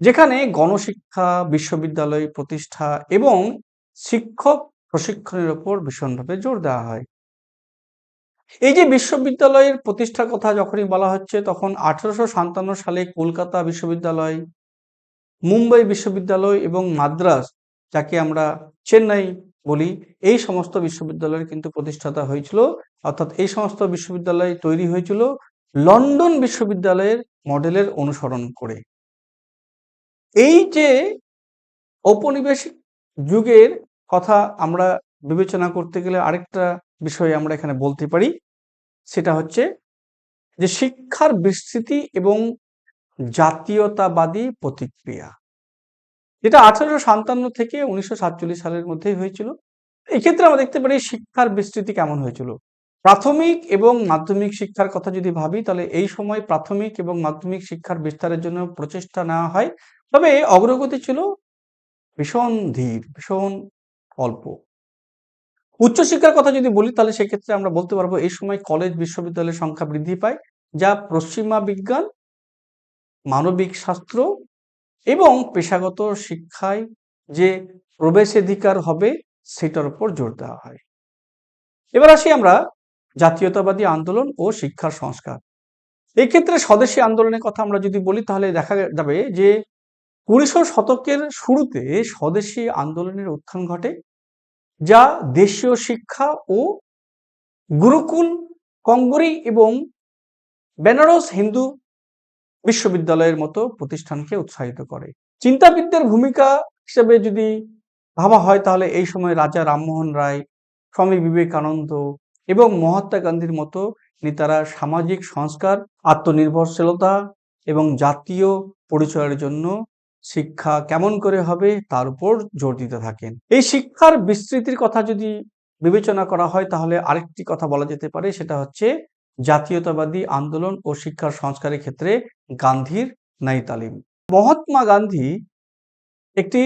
যেখানে গণশিক্ষা, বিশ্ববিদ্যালয় প্রতিষ্ঠা এবং শিক্ষক প্রশিক্ষণের উপর ভীষণভাবে জোর দেওয়া হয়। এই যে বিশ্ববিদ্যালয়ের প্রতিষ্ঠার কথা যখনই বলা হচ্ছে তখন 1857 সালে কলকাতা বিশ্ববিদ্যালয়, মুম্বাই বিশ্ববিদ্যালয় এবং মাদ্রাস, যাকে আমরা চেন্নাই বলি, এই সমস্ত বিশ্ববিদ্যালয়ের কিন্তু প্রতিষ্ঠাতা হয়েছিল। অর্থাৎ এই সমস্ত বিশ্ববিদ্যালয় তৈরি হয়েছিল লন্ডন বিশ্ববিদ্যালয়ের মডেলের অনুসরণ করে। এই যে ঔপনিবেশিক যুগের কথা আমরা বিবেচনা করতে গেলে আরেকটা বিষয় আমরা এখানে বলতে পারি, সেটা হচ্ছে যে শিক্ষার বিস্তৃতি এবং জাতীয়তাবাদী প্রতিক্রিয়া, যেটা 1857 থেকে 1947 সালের মধ্যেই হয়েছিল। এক্ষেত্রে আমরা দেখতে পারি শিক্ষার বিস্তৃতি কেমন হয়েছিল। প্রাথমিক এবং মাধ্যমিক শিক্ষার কথা যদি ভাবি তাহলে এই সময় প্রাথমিক এবং মাধ্যমিক শিক্ষার বিস্তারের জন্য প্রচেষ্টা নেওয়া হয়, তবে অগ্রগতি ছিল ভীষণ ধীর, ভীষণ অল্প। উচ্চশিক্ষার কথা যদি বলি তাহলে সেক্ষেত্রে আমরা বলতে পারবো এই সময় কলেজ বিশ্ববিদ্যালয়ের সংখ্যা বৃদ্ধি পায়, যা পশ্চিমা বিজ্ঞান, মানবিক শাস্ত্র এবং পেশাগত শিক্ষায় যে প্রবেশাধিকার হবে সেটার উপর জোর দেওয়া হয়। এবার আসি আমরা জাতীয়তাবাদী আন্দোলন ও শিক্ষার সংস্কার। এই ক্ষেত্রে স্বদেশী আন্দোলনের কথা আমরা যদি বলি তাহলে দেখা যাবে যে 1900 শতকের শুরুতে স্বদেশী আন্দোলনের উত্থান ঘটে, যা দেশীয় শিক্ষা ও গুরুকুল, কঙ্গরি এবং বেনারস হিন্দু বিশ্ববিদ্যালয়ের মতো প্রতিষ্ঠানকে উৎসাহিত করে। চিন্তাবিদদের ভূমিকা হিসেবে যদি ভাবা হয় তাহলে এই সময় রাজা রামমোহন রায়, স্বামী বিবেকানন্দ এবং মহাত্মা গান্ধীর মতো নেতারা সামাজিক সংস্কার, আত্মনির্ভরশীলতা এবং জাতীয় পরিচয়ের জন্য শিক্ষা কেমন করে হবে তার উপর জোর দিতে থাকেন। এই শিক্ষার বিস্তৃতির কথা যদি বিবেচনা করা হয় তাহলে আরেকটি কথা বলা যেতে পারে, সেটা হচ্ছে জাতীয়তাবাদী আন্দোলন ও শিক্ষার সংস্কারের ক্ষেত্রে গান্ধীর ন্যায় তালিম। মহাত্মা গান্ধী একটি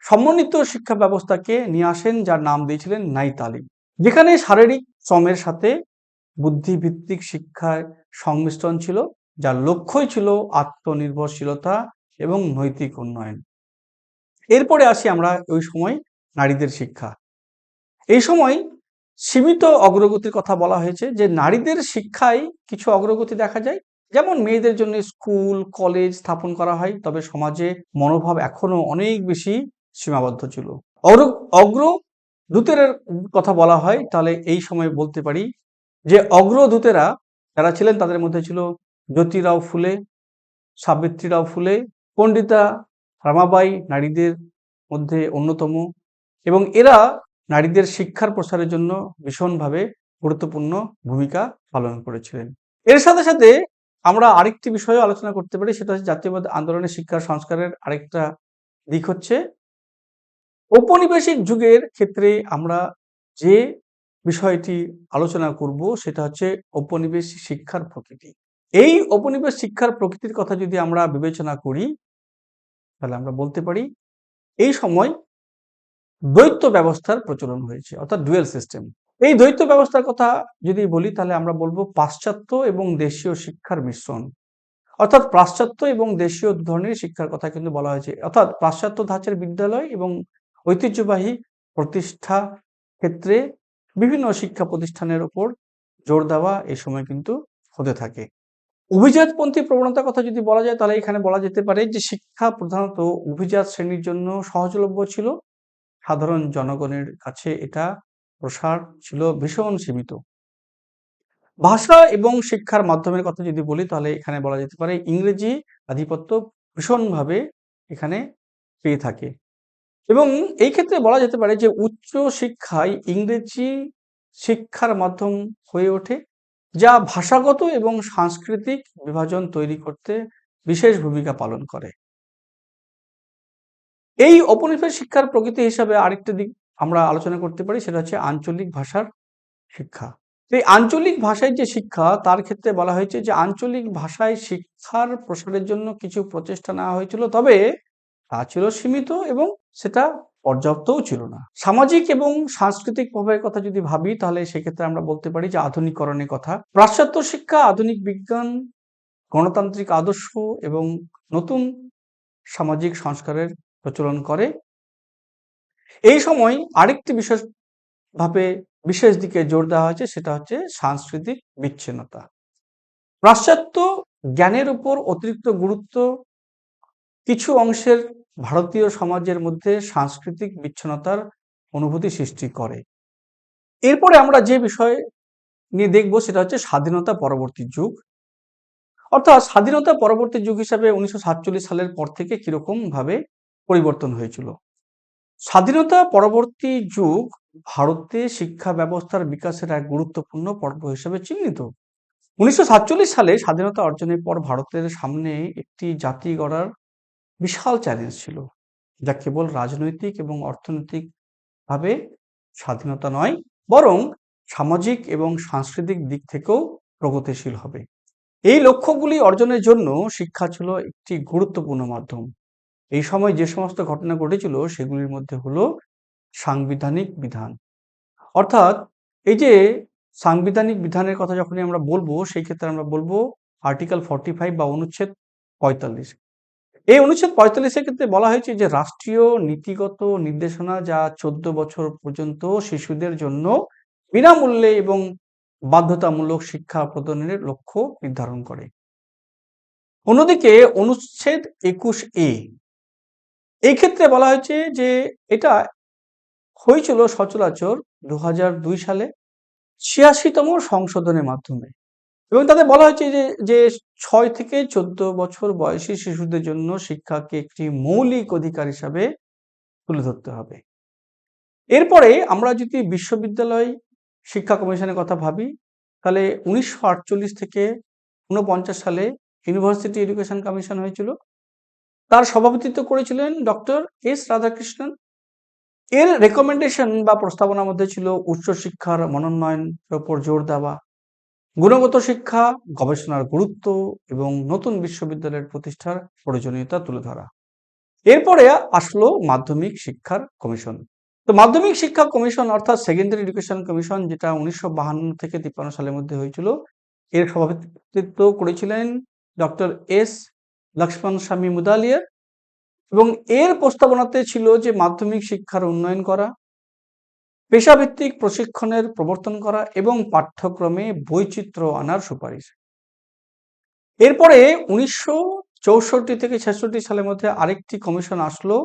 সমন্বিত শিক্ষা ব্যবস্থাকে নিয়ে আসেন যার নাম দিয়েছিলেন ন্যায় তালিম, যেখানে শারীরিক শ্রমের সাথে বুদ্ধিভিত্তিক শিক্ষার সংমিশ্রণ ছিল, যার লক্ষ্যই ছিল আত্মনির্ভরশীলতা এবং নৈতিক উন্নয়ন। এরপরে আসি আমরা ওই সময় নারীদের শিক্ষা। এই সময় সীমিত অগ্রগতির কথা বলা হয়েছে, যে নারীদের শিক্ষায় কিছু অগ্রগতি দেখা যায়, যেমন মেয়েদের জন্য স্কুল কলেজ স্থাপন করা হয়, তবে সমাজে মনোভাব এখনো অনেক বেশি সীমাবদ্ধ ছিল। অগ্রদূতের কথা বলা হয় তাহলে এই সময় বলতে পারি যে অগ্রদূতেরা যারা ছিলেন তাদের মধ্যে ছিল জ্যোতিরাও ফুলে, সাবিত্রীরাও ফুলে, পণ্ডিতা রামাবাই নারীদের মধ্যে অন্যতম, এবং এরা নারীদের শিক্ষার প্রসারের জন্য ভীষণভাবে গুরুত্বপূর্ণ ভূমিকা পালন করেছিলেন। এর সাথে সাথে আমরা আরেকটি বিষয়ে আলোচনা করতে পারি, সেটা হচ্ছে জাতীয়বাদী আন্দোলনের শিক্ষা সংস্কারের আরেকটা দিক হচ্ছে ঔপনিবেশিক যুগের ক্ষেত্রে আমরা যে বিষয়টি আলোচনা করব সেটা হচ্ছে ঔপনিবেশিক শিক্ষার প্রকৃতি। এই ঔপনিবেশ শিক্ষার প্রকৃতির কথা যদি আমরা বিবেচনা করি তাহলে আমরা বলতে পারি এই সময় দ্বৈত ব্যবস্থার প্রচলন হয়েছে, অর্থাৎ ডুয়েল সিস্টেম। এই দ্বৈত ব্যবস্থার কথা যদি বলি তাহলে আমরা বলবো পাশ্চাত্য এবং দেশীয় শিক্ষার মিশ্রণ, অর্থাৎ পাশ্চাত্য এবং দেশীয় ধরনের শিক্ষার কথা কিন্তু বলা হয়েছে, অর্থাৎ পাশ্চাত্য ধাঁচের বিদ্যালয় এবং ঐতিহ্যবাহী প্রতিষ্ঠা ক্ষেত্রে বিভিন্ন শিক্ষা প্রতিষ্ঠানের উপর জোর দেওয়া এই সময় কিন্তু হতে থাকে। অভিজাতপন্থী প্রবণতার কথা যদি বলা যায় তাহলে এখানে বলা যেতে পারে যে শিক্ষা প্রধানত অভিজাত শ্রেণীর জন্য সহজলভ্য ছিল, সাধারণ জনগণের কাছে এটা প্রসার ছিল ভীষণ সীমিত। ভাষা এবং শিক্ষার মাধ্যমের কথা যদি বলি তাহলে এখানে বলা যেতে পারে ইংরেজি আধিপত্য ভীষণভাবে এখানে পেয়ে থাকে, এবং এই ক্ষেত্রে বলা যেতে পারে যে উচ্চ শিক্ষায় ইংরেজি শিক্ষার মাধ্যম হয়ে ওঠে, যা ভাষাগত এবং সাংস্কৃতিক বিভাজন তৈরি করতে বিশেষ ভূমিকা পালন করে। এই ঔপনিবেশিক শিক্ষার প্রকৃতি হিসাবে আরেকটা দিক আমরা আলোচনা করতে পারি, সেটা হচ্ছে আঞ্চলিক ভাষার শিক্ষা। এই আঞ্চলিক ভাষায় যে শিক্ষা তার ক্ষেত্রে বলা হয়েছে যে আঞ্চলিক ভাষায় শিক্ষার প্রসারের জন্য কিছু প্রচেষ্টা নেওয়া হয়েছিল, তবে তা ছিল সীমিত এবং সেটা পর্যাপ্তও ছিল না। সামাজিক এবং সাংস্কৃতিক প্রভাবের কথা যদি ভাবি তাহলে সেক্ষেত্রে আমরা বলতে পারি যে আধুনিকরণের কথা। পাশ্চাত্য শিক্ষা আধুনিক বিজ্ঞান, গণতান্ত্রিক আদর্শ এবং নতুন সামাজিক সংস্কারের প্রচলন করে। এই সময় আরেকটি বিশেষ দিকে জোর দেওয়া হয়েছে, সেটা হচ্ছে সাংস্কৃতিক বিচ্ছিন্নতা। পাশ্চাত্য জ্ঞানের উপর অতিরিক্ত গুরুত্ব কিছু অংশের ভারতীয় সমাজের মধ্যে সাংস্কৃতিক বিচ্ছিন্নতার অনুভূতি সৃষ্টি করে। এরপরে আমরা যে বিষয় নিয়ে দেখব সেটা হচ্ছে স্বাধীনতা পরবর্তী যুগ, অর্থাৎ স্বাধীনতা পরবর্তী যুগ হিসাবে 1947 সালের পর থেকে কিরকম ভাবে পরিবর্তন হয়েছিল। স্বাধীনতা পরবর্তী যুগ ভারতে শিক্ষা ব্যবস্থার বিকাশের এক গুরুত্বপূর্ণ পর্ব হিসেবে চিহ্নিত। 1947 সালে স্বাধীনতা অর্জনের পর ভারতের সামনে একটি জাতি গড়ার বিশাল চ্যালেঞ্জ ছিল, যা কেবল রাজনৈতিক এবং অর্থনৈতিক ভাবে স্বাধীনতা নয়, বরং সামাজিক এবং সাংস্কৃতিক দিক থেকেও প্রগতিশীল হবে। এই লক্ষ্যগুলি অর্জনের জন্য শিক্ষা ছিল একটি গুরুত্বপূর্ণ মাধ্যম। এই সময় যে সমস্ত ঘটনা ঘটেছিল সেগুলির মধ্যে হলো সাংবিধানিক বিধান, অর্থাৎ এই যে সাংবিধানিক বিধানের কথা যখনই আমরা বলবো সেই ক্ষেত্রে আমরা বলবো আর্টিকেল 45 বা অনুচ্ছেদ 45। এই অনুচ্ছেদ 45-এর ক্ষেত্রে বলা হয়েছে যে রাষ্ট্রীয় নীতিগত নির্দেশনা যা 14 বছর পর্যন্ত শিশুদের জন্য বিনামূল্যে এবং বাধ্যতামূলক শিক্ষা প্রদানের লক্ষ্য নির্ধারণ করে। অন্যদিকে অনুচ্ছেদ 21A এই ক্ষেত্রে বলা হয়েছে যে এটা হয়েছিল সচরাচর 2002 সালে 86তম সংশোধনের মাধ্যমে, এবং তাতে বলা হয়েছে যে 6 থেকে 14 বছর বয়সী শিশুদের জন্য শিক্ষাকে একটি মৌলিক অধিকার হিসাবে তুলে ধরতে হবে। এরপরে আমরা যদি বিশ্ববিদ্যালয় শিক্ষা কমিশনের কথা ভাবি, তাহলে 1948 থেকে 49 সালে ইউনিভার্সিটি এডুকেশন কমিশন হয়েছিল। তার সভাপতিত্ব করেছিলেন ডক্টর এস রাধাকৃষ্ণন। এর রেকমেন্ডেশন বা প্রস্তাবনার মধ্যে ছিল উচ্চশিক্ষার মনোন্নয়নের উপর জোর দেওয়া, গুণগত শিক্ষা, গবেষণার গুরুত্ব এবং নতুন বিশ্ববিদ্যালয়ের প্রতিষ্ঠার প্রয়োজনীয়তা তুলে ধরা। এরপরে আসলো মাধ্যমিক শিক্ষার কমিশন। তো মাধ্যমিক শিক্ষা কমিশন অর্থাৎ সেকেন্ডারি এডুকেশন কমিশন, যেটা 1952 থেকে 53 সালের মধ্যে হয়েছিল, এর সভাপতিত্ব করেছিলেন ডক্টর এস লক্ষ্মণ স্বামী মুদালিয়ার, এবং এর প্রস্তাবনাতে ছিল যে মাধ্যমিক শিক্ষার উন্নয়ন করা, পেশাভিত্তিক প্রশিক্ষণের প্রবর্তন করা এবং পাঠ্যক্রমে বৈচিত্র্য আনার সুপারিশ। এরপরে 1964 থেকে 66 সালের মধ্যে আরেকটি কমিশন আসলো,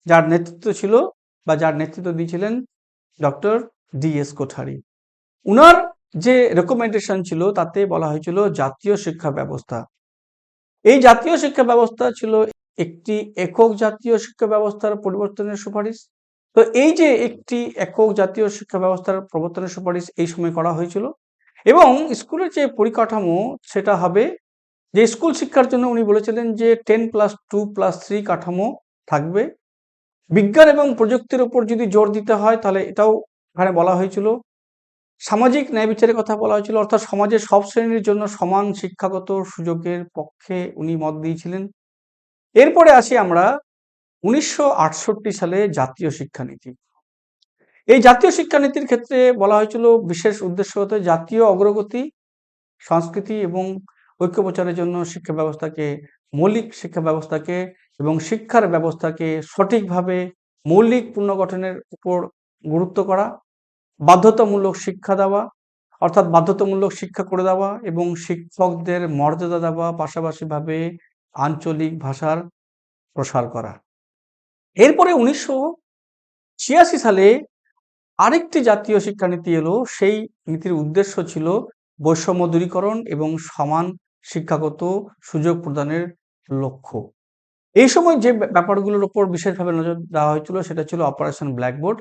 যার নেতৃত্ব দিয়েছিলেন ডক্টর ডি.এস. কোঠারি। উনার যে রেকমেন্ডেশন ছিল তাতে বলা হয়েছিল জাতীয় শিক্ষা ব্যবস্থা। এই জাতীয় শিক্ষা ব্যবস্থা ছিল একটি একক জাতীয় শিক্ষা ব্যবস্থার পরিবর্তনের সুপারিশ। তো এই যে একটি একক জাতীয় শিক্ষা ব্যবস্থার প্রবর্তনের সুপারিশ এই সময় করা হয়েছিল, এবং স্কুলের যে পরিকাঠামো সেটা হবে, যে স্কুল শিক্ষার জন্য উনি বলেছিলেন যে 10+2+3 কাঠামো থাকবে। বিজ্ঞান এবং প্রযুক্তির উপর যদি জোর দিতে হয় তাহলে এটাও এখানে বলা হয়েছিল। সামাজিক ন্যায় বিচারের কথা বলা হয়েছিল, অর্থাৎ সমাজের সব শ্রেণীর জন্য সমান শিক্ষাগত সুযোগের পক্ষে উনি মত দিয়েছিলেন। এরপরে আসি আমরা 1968 সালে জাতীয় শিক্ষানীতি। এই জাতীয় শিক্ষানীতির ক্ষেত্রে বলা হয়েছিল বিশেষ উদ্দেশ্য হতে জাতীয় অগ্রগতি, সংস্কৃতি এবং ঐক্য প্রচারের জন্য মৌলিক শিক্ষা ব্যবস্থাকে এবং শিক্ষার ব্যবস্থাকে সঠিকভাবে মৌলিক পুনর্গঠনের উপর গুরুত্ব করা, বাধ্যতামূলক শিক্ষা দেওয়া, অর্থাৎ বাধ্যতামূলক শিক্ষা করে দেওয়া এবং শিক্ষকদের মর্যাদা দেওয়া, পাশাপাশিভাবে আঞ্চলিক ভাষার প্রসার করা। এরপরে 1986 সালে আরেকটি জাতীয় শিক্ষানীতি এলো। সেই নীতির উদ্দেশ্য ছিল বৈষম্য দূরীকরণ এবং সমান শিক্ষাগত সুযোগ প্রদানের লক্ষ্য। এই সময় যে ব্যাপারগুলোর উপর বিশেষভাবে নজর দেওয়া হয়েছিল সেটা ছিল অপারেশন ব্ল্যাকবোর্ড,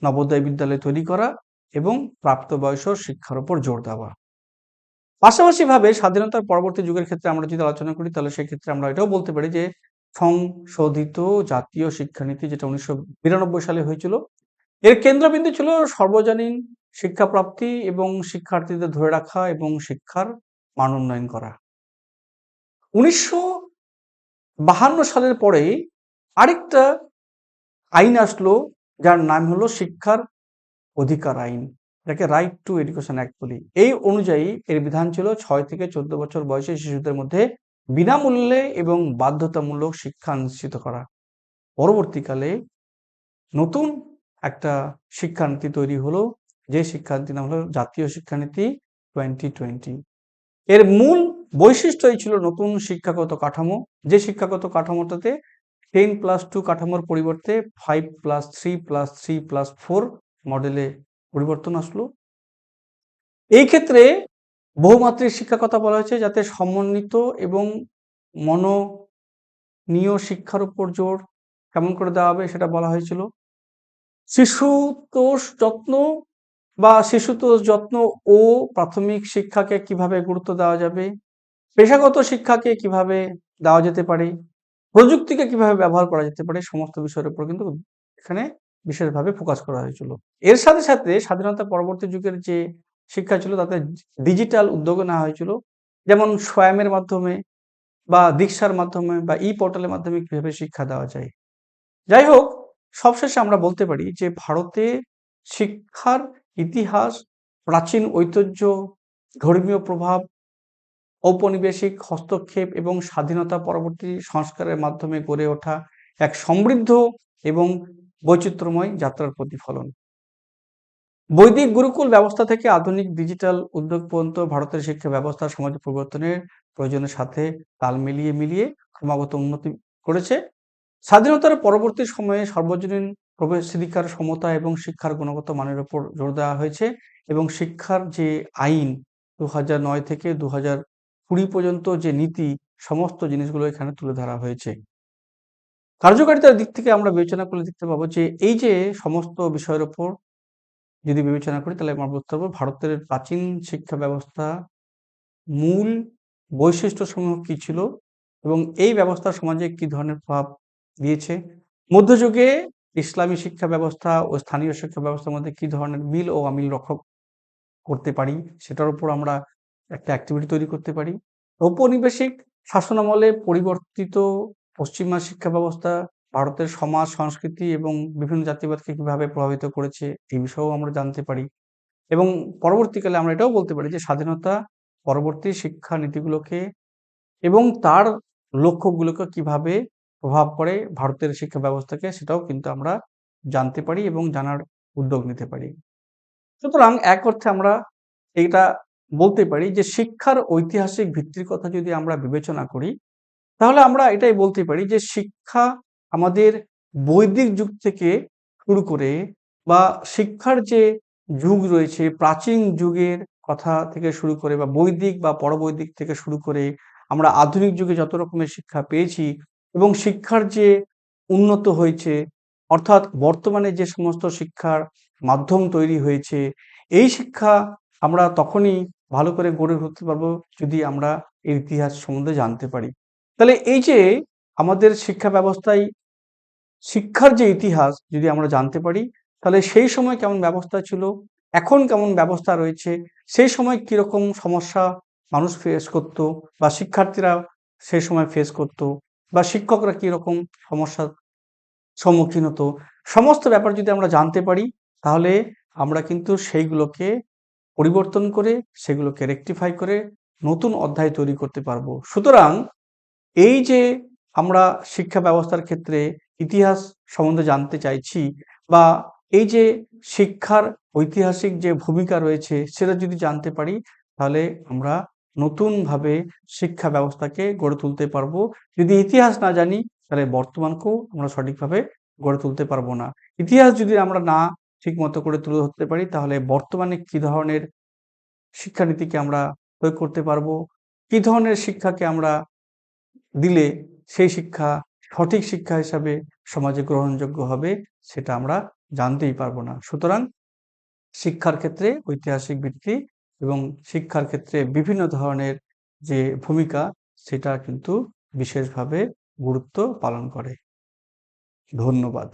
নবোদয় বিদ্যালয় তৈরি করা এবং প্রাপ্তবয়স্ক শিক্ষার উপর জোর দেওয়া। পাশাপাশিভাবে স্বাধীনতার পরবর্তী যুগের ক্ষেত্রে আমরা যদি আলোচনা করি তাহলে সেক্ষেত্রে আমরা এটাও বলতে পারি যে সংশোধিত জাতীয় শিক্ষানীতি, যেটা 1992 সালে হয়েছিল, এর কেন্দ্রবিন্দু ছিল সর্বজনীন শিক্ষা প্রাপ্তি এবং শিক্ষার্থীদের ধরে রাখা এবং শিক্ষার মান উন্নয়ন করা। 1952 সালের পরে আরেকটা আইন আসলো, যার নাম হলো শিক্ষার অধিকার আইন, যাকে রাইট টু এডুকেশন অ্যাক্ট বলি। এই অনুযায়ী এর বিধান ছিল 6 থেকে 14 বছর বয়সী শিশুদের মধ্যে বিনামূল্যে এবং বাধ্যতামূলক শিক্ষা নিশ্চিত করা। পরবর্তীকালে নতুন একটা শিক্ষানীতি তৈরি হলো, যে শিক্ষানীতির নাম হলো জাতীয় শিক্ষানীতি 2020। এর মূল বৈশিষ্ট্যই ছিল নতুন শিক্ষাগত কাঠামো, যে শিক্ষাগত কাঠামোটাতে 10+2 কাঠামোর পরিবর্তে 5+3+3+4 মডেলে পরিবর্তন আসলো। এই ক্ষেত্রে বহুমাত্রিক শিক্ষার কথা বলা হয়েছে, যাতে সমন্বিত এবং মননীয় শিক্ষার উপর জোর কেমন করে দেওয়া হবে সেটা বলা হয়েছিল। শিশুতোষ যত্ন ও প্রাথমিক শিক্ষাকে কিভাবে গুরুত্ব দেওয়া যাবে, পেশাগত শিক্ষাকে কিভাবে দেওয়া যেতে পারে, প্রযুক্তিকে কিভাবে ব্যবহার করা যেতে পারে, সমস্ত বিষয়ের উপর কিন্তু এখানে বিশেষভাবে ফোকাস করা হয়েছিল। এর সাথে সাথে স্বাধীনতা পরবর্তী যুগের যে শিক্ষা ছিল তাতে ডিজিটাল উদ্যোগ নেওয়া হয়েছিল, যেমন স্বয়ামের মাধ্যমে বা দীক্ষার মাধ্যমে বা পোর্টালের মাধ্যমে কিভাবে শিক্ষা দেওয়া যায়। যাই হোক, সবশেষে আমরা বলতে পারি যে ভারতে শিক্ষার ইতিহাস, প্রাচীন ঐতিহ্য, ধর্মীয় প্রভাব, ঔপনিবেশিক হস্তক্ষেপ এবং স্বাধীনতা পরবর্তী সংস্কারের মাধ্যমে গড়ে ওঠা এক সমৃদ্ধ এবং বৈচিত্র্যময় যাত্রার প্রতিফলন। বৈদিক গুরুকুল ব্যবস্থা থেকে আধুনিক ডিজিটাল উদ্যোগ পর্যন্ত ভারতের শিক্ষা ব্যবস্থা সমাজ পরিবর্তনের প্রয়োজনের সাথে তাল মিলিয়ে ক্রমাগত উন্নতি করেছে। স্বাধীনতার পরবর্তী সময়ে সর্বজনীন প্রবেশাধিকার, সমতা এবং শিক্ষার গুণগত মানের উপর জোর দেওয়া হয়েছে এবং শিক্ষার যে আইন 2009 থেকে 2020 পর্যন্ত যে নীতি, সমস্ত জিনিসগুলো এখানে তুলে ধরা হয়েছে। কার্যকারিতার দিক থেকে আমরা বিবেচনা করলে দেখতে পাবো যে এই যে সমস্ত বিষয়ের উপর যদি বিবেচনা করি তাহলে আমরা বুঝতে পারবো ভারতের প্রাচীন শিক্ষা ব্যবস্থা মূল বৈশিষ্ট্যসমূহ কি ছিল এবং এই ব্যবস্থা সমাজে কি ধরনের প্রভাব দিয়েছে। মধ্যযুগে ইসলামী শিক্ষা ব্যবস্থা ও স্থানীয় শিক্ষা ব্যবস্থার মধ্যে কি ধরনের মিল ও অমিল লক্ষ্য করতে পারি, সেটার উপর আমরা একটা অ্যাক্টিভিটি তৈরি করতে পারি। ঔপনিবেশিক শাসনামলে পরিবর্তিত পশ্চিমা শিক্ষা ব্যবস্থা ভারতের সমাজ, সংস্কৃতি এবং বিভিন্ন জাতিবাদকে কিভাবে প্রভাবিত করেছে, এই বিষয়েও আমরা জানতে পারি। এবং পরবর্তীকালে আমরা এটাও বলতে পারি যে স্বাধীনতা পরবর্তী শিক্ষা নীতিগুলোকে এবং তার লক্ষ্যগুলোকে কিভাবে প্রভাব করে ভারতের শিক্ষা ব্যবস্থাকে, সেটাও কিন্তু আমরা জানতে পারি এবং জানার উদ্যোগ নিতে পারি। সুতরাং এক অর্থে আমরা এটা বলতে পারি যে শিক্ষার ঐতিহাসিক ভিত্তির কথা যদি আমরা বিবেচনা করি, তাহলে আমরা এটাই বলতে পারি যে শিক্ষা আমাদের বৈদিক যুগ থেকে শুরু করে বা শিক্ষার যে যুগ রয়েছে প্রাচীন যুগের কথা থেকে শুরু করে বা বৈদিক বা পরবৈদিক থেকে শুরু করে আমরা আধুনিক যুগে যত রকমের শিক্ষা পেয়েছি এবং শিক্ষার যে উন্নত হয়েছে, অর্থাৎ বর্তমানে যে সমস্ত শিক্ষার মাধ্যম তৈরি হয়েছে, এই শিক্ষা আমরা তখনই ভালো করে গড়ে তুলতে পারবো যদি আমরা এর ইতিহাস সম্বন্ধে জানতে পারি। তাহলে এই যে আমাদের শিক্ষা ব্যবস্থায় শিক্ষার যে ইতিহাস যদি আমরা জানতে পারি, তাহলে সেই সময় কেমন ব্যবস্থা ছিল, এখন কেমন ব্যবস্থা রয়েছে, সেই সময় কিরকম সমস্যা মানুষ ফেস করত বা শিক্ষার্থীরা সেই সময় ফেস করত বা শিক্ষকরা কিরকম সমস্যার সম্মুখীন হতো, সমস্ত ব্যাপার যদি আমরা জানতে পারি তাহলে আমরা কিন্তু সেইগুলোকে পরিবর্তন করে সেগুলোকে রেকটিফাই করে নতুন অধ্যায় তৈরি করতে পারবো। সুতরাং এই যে আমরা শিক্ষা ব্যবস্থার ক্ষেত্রে ইতিহাস সম্বন্ধে জানতে চাইছি বা এই যে শিক্ষার ঐতিহাসিক যে ভূমিকা রয়েছে সেটা যদি জানতে পারি, তাহলে আমরা নতুনভাবে শিক্ষা ব্যবস্থাকে গড়ে তুলতে পারবো। যদি ইতিহাস না জানি তাহলে বর্তমানকেও আমরা সঠিকভাবে গড়ে তুলতে পারবো না। ইতিহাস যদি আমরা না ঠিক মতো করে তুলে ধরতে পারি তাহলে বর্তমানে কি ধরনের শিক্ষানীতিকে আমরা প্রয়োগ করতে পারবো, কি ধরনের শিক্ষাকে আমরা দিলে সেই শিক্ষা সঠিক শিক্ষা হিসাবে সমাজে গ্রহণযোগ্য হবে, সেটা আমরা জানতেই পারবো না। সুতরাং শিক্ষার ক্ষেত্রে ঐতিহাসিক ভিত্তি এবং শিক্ষার ক্ষেত্রে বিভিন্ন ধরনের যে ভূমিকা সেটা কিন্তু বিশেষভাবে গুরুত্ব পালন করে। ধন্যবাদ।